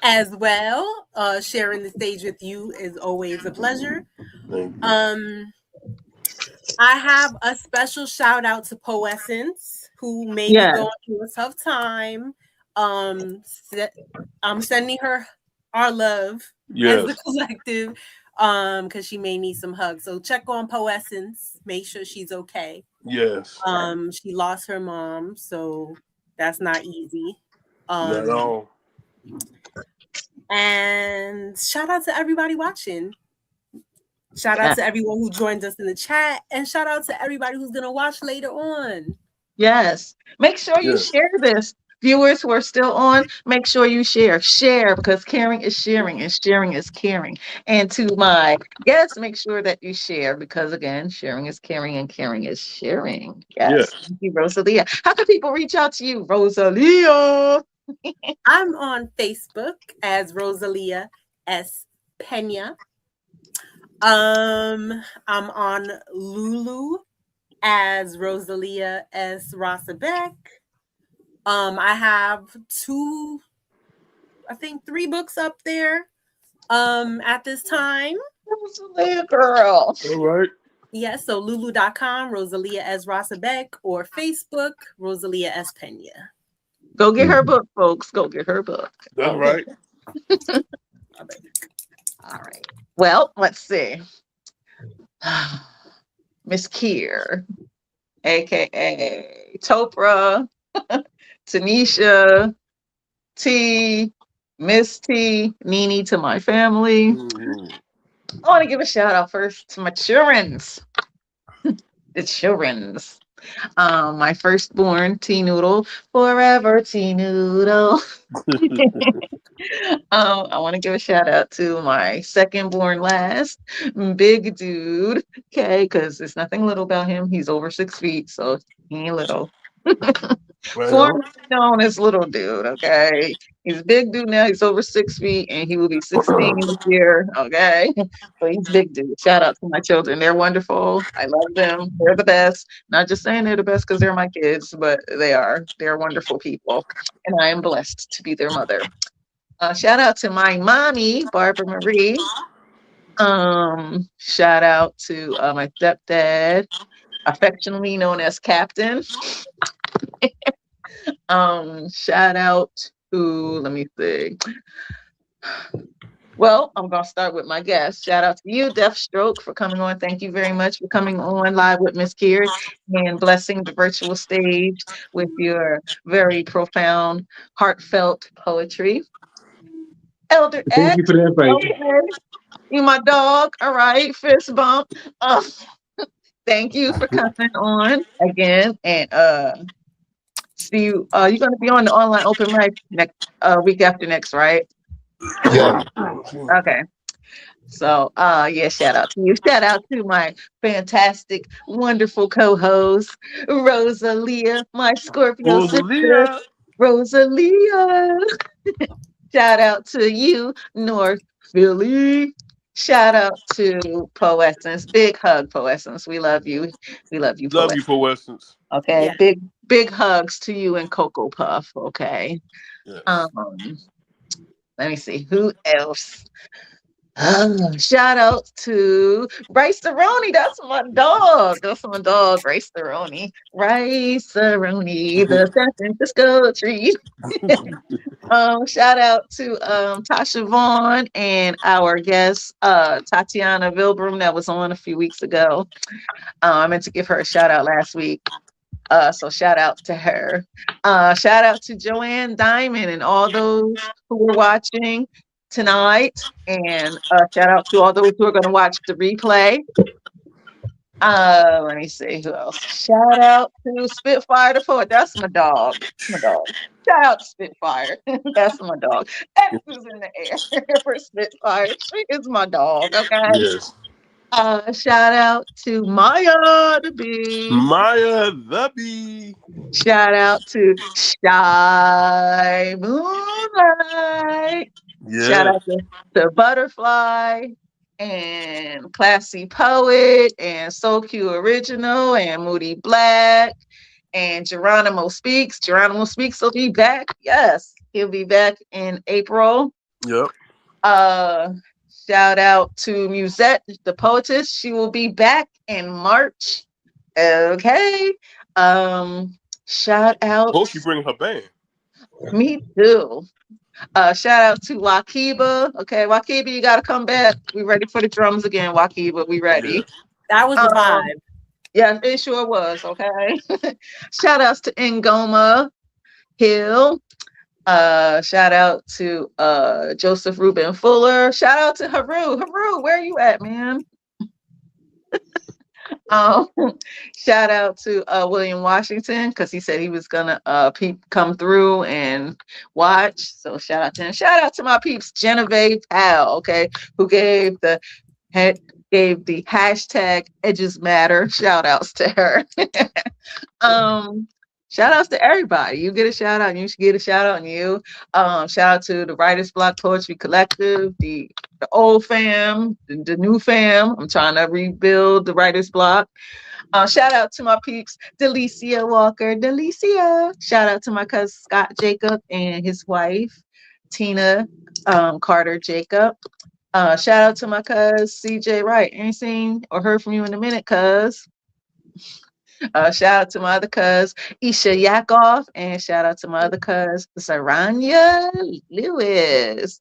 as well. Sharing the stage with you is always a pleasure. Thank you. Um, I have a special shout out to Poessence, who may be Yes. going through a tough time. I'm sending her our love as the Yes. collective, because she may need some hugs. So check on Poessence, make sure she's okay. Yes. She lost her mom, so that's not easy. Not at Um, all. and shout out to everybody watching. Shout out Yes. to everyone who joined us in the chat, and shout out to everybody who's gonna watch later on. Yes. Make sure you Yes. share this. Viewers who are still on, make sure you share. Share because caring is sharing and sharing is caring. And to my guests, make sure that you share because, again, sharing is caring and caring is sharing. Yes. Yes. Thank you, Rosalia. How can people reach out to you, Rosalia? I'm on Facebook as Rosalia S. Pena. I'm on Lulu as Rosalia S. Rosabeck. I have three books up there at this time. Rosalia girl. All right. Yes, so lulu.com, Rosalia S. Rosabeck, or Facebook, Rosalia S. Pena. Go get her book, folks. Go get her book. That's Okay. right. All right. Well, let's see. Mz.KIR, aka Topra, Tanisha, T, Miss T, Nene to my family. Mhm. I want to give a shout out first to my childrens. The childrens. My firstborn, T Noodle, forever T Noodle. I want to give a shout out to my second born last, big dude. Okay, because there's nothing little about him. He's over 6 feet, so he ain't little. Right on. Formerly known as little dude. Okay, he's a big dude now. He's over 6 feet, and he will be 16 this year. Okay, so he's big dude. Shout out to my children. They're wonderful. I love them. They're the best. Not just saying they're the best because they're my kids, but they are. They're wonderful people, and I am blessed to be their mother. Shout out to my mommy, Barbara Marie. Shout out to my stepdad, affectionately known as Captain. Shout out to, let me see, Well, I'm going to start with my guest. Shout out to you, Depthstroke, for coming on. Thank you very much for coming on live with Miss Kier and blessing the virtual stage with your very profound, heartfelt poetry. Elder Thank you X, for the invite. okay. You my dog. All right. Fist bump. Thank you for coming on again. And see you. You're going to be on the online open mic next week after next, right? Yeah. Okay. So, yeah, shout out to you. Shout out to my fantastic, wonderful co-host, Rosalia, my Scorpio sister, Rosalia. Rosalia. Shout out to you, North Philly. Shout out to Poessence. Big hug, Poessence. We love you. We love you, Love you Poessence. for Essence. Okay. Yeah. Big hugs to you and Cocoa Puff. Okay. Yes. Let me see. Who else? Shout out to Bryce Cerrone. That's my dog. That's my dog, Bryce Cerrone. Bryce Cerrone, the San Francisco tree. Shout out to Tasha Vaughn and our guest Tatiana Vilbrum that was on a few weeks ago. I meant to give her a shout out last week. So shout out to her. Shout out to Joanne Diamond and all those who were watching tonight. And shout out to all those who are going to watch the replay. Let me see who else. Shout out to Spitfire the Poet. That's my dog. My dog. Shout out to Spitfire. That's my dog. X is in the air for Spitfire. She is my dog. Okay. Yes. Shout out to Maya the Bee. Maya the Bee. Shout out to Shy Moonlight. Shout Yes. out to Butterfly and Classy Poet and So Cute Original and Moody Black and Geronimo Speaks. Geronimo Speaks will be back. Yes, he'll be back in April. Yep. Shout out to Musette, the poetess. She will be back in March. Okay. Shout out. Hope she bring her band. Me too. Shout out to Wakiba. Okay, Wakiba, you gotta come back. We ready for the drums again, Wakiba. We ready. That was a vibe. Yeah, it sure was. Okay. Shout outs to Ngoma Hill. Shout out to Joseph Ruben Fuller. Shout out to Haru. Haru, where you at, man? Shout out to William Washington because he said he was gonna come through and watch. So shout out to him. Shout out to my peeps, Genevieve Powell, okay, who gave the hashtag Edges Matter. Shout outs to her. Shout outs to everybody. You get a shout out, and you should get a shout out, and you. Shout out to the Writers Block Poetry Collective, the old fam, the new fam. I'm trying to rebuild the Writers Block. Shout out to my peeps, Delicia Walker. Delicia. Shout out to my cousin Scott Jacob and his wife, Tina Carter Jacob. Shout out to my cousin CJ Wright. Ain't seen or heard from you in a minute, cuz. Shout out to my other cuz, Isha Yakov, and shout out to my other cuz, Saranya Lewis.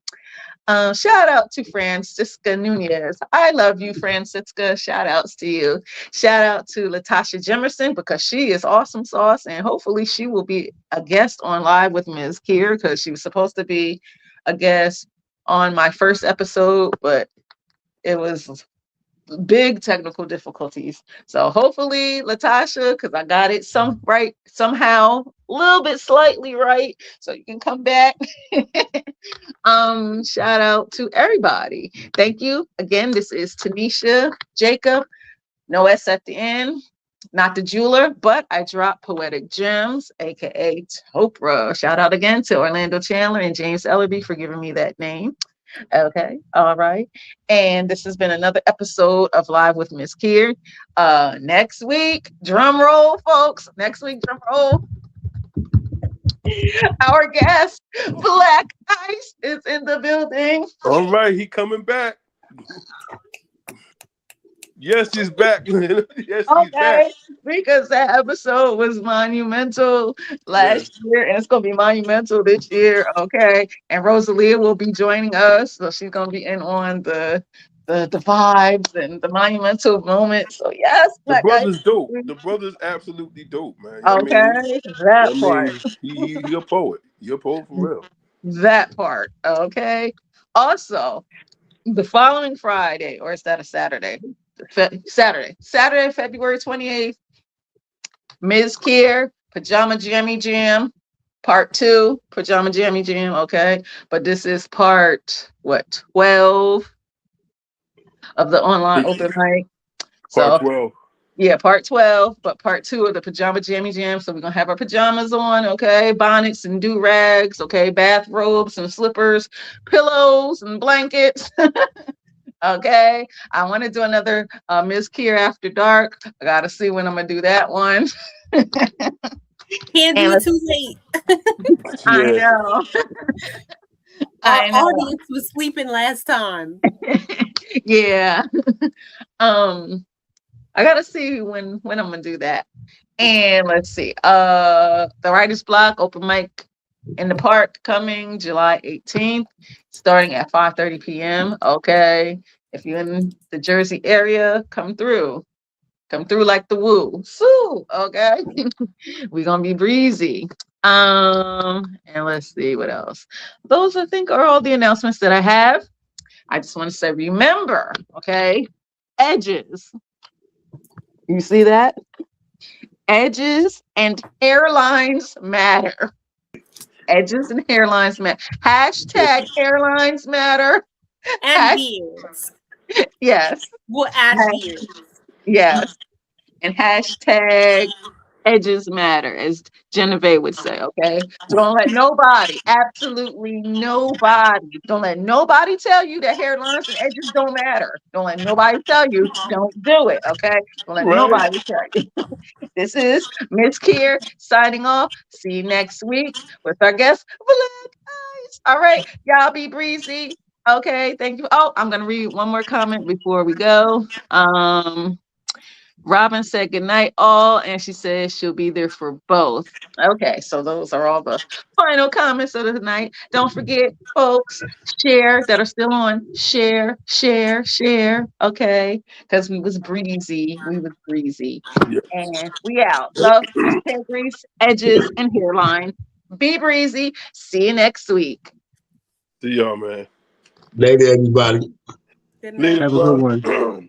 Shout out to Francisca Nunez. I love you, Francisca. Shout outs to you. Shout out to Latasha Jemerson because she is awesome sauce, and hopefully she will be a guest on Live with Mz.KIR because she was supposed to be a guest on my first episode, but it was big technical difficulties. So hopefully, Latasha, because I got it right somehow, a little bit slightly right, so you can come back. Shout out to everybody. Thank you. Again, this is Tanisha Jacob. No S at the end. Not the jeweler, but I drop poetic gems, aka Topra. Shout out again to Orlando Chandler and James Ellerby for giving me that name. Okay, all right. And this has been another episode of Live with Mz.KIR. Next week, drum roll, folks. Next week, drum roll. Our guest, Black Ice, is in the building. All right, he coming back. Yes, he's back. Yes, he's back. because that episode was monumental last Yes. year, and it's gonna be monumental this year. Okay, and Rosalia will be joining us, so she's gonna be in on the vibes and the monumental moments. So yes, The Black Eyed brother's dope. Peas. The brother's absolutely dope, man. I mean, Okay, that I part, mean, he a poet. He a poet for real. that part. Okay. Also, the following Friday, or is that a Saturday? Saturday, February 28th, Mz.KIR, Pajama Jammy Jam, part 2, Pajama Jammy Jam, okay? But this is part, what, 12 of the online open mic. Part So, 12. yeah, part 12, but part 2 of the Pajama Jammy Jam. So we're going to have our pajamas on, okay? Bonnets and do-rags, okay? Bathrobes and slippers, pillows and blankets. Okay, I want to do another Mz.KIR After Dark. I got to see when I'm going to do that one. Can't do And it too late. I Yeah. know. Our I know. audience was sleeping last time. Yeah. I gotta see when I'm gonna do that. And let's see. The Writer's Block open mic in the park coming July 18th, starting at 5:30 p.m. Okay. If you're in the Jersey area, come through. Come through like the woo. Sue. Okay. We're gonna be breezy. And let's see what else. Those I think are all the announcements that I have. I just want to say, remember, okay, edges. You see that? Edges and hairlines matter. Edges and hairlines matter. Hashtag hairlines matter. And beards. Yes. We'll add beards. Yes. And hashtag edges matter, as Genevieve would say, okay? So don't let nobody, absolutely nobody, don't let nobody tell you that hairlines and edges don't matter. Don't let nobody tell you, don't do it, okay? Don't let Right. nobody tell you. This is Mz.KIR signing off. See you next week with our guest, Black Eyes. All right, y'all be breezy. Okay, thank you. Oh, I'm gonna read one more comment before we go. Robin said goodnight all, and she says she'll be there for both. Okay, so those are all the final comments of the night. Don't forget, folks, share that are still on. Share, share, share. Okay, because we was breezy. We was breezy. Yeah. And we out. Love, hashtag grease, edges, and hairline. Be breezy. See you next week. See y'all, man. Later, everybody. Good Later, night. Have a good one. bro.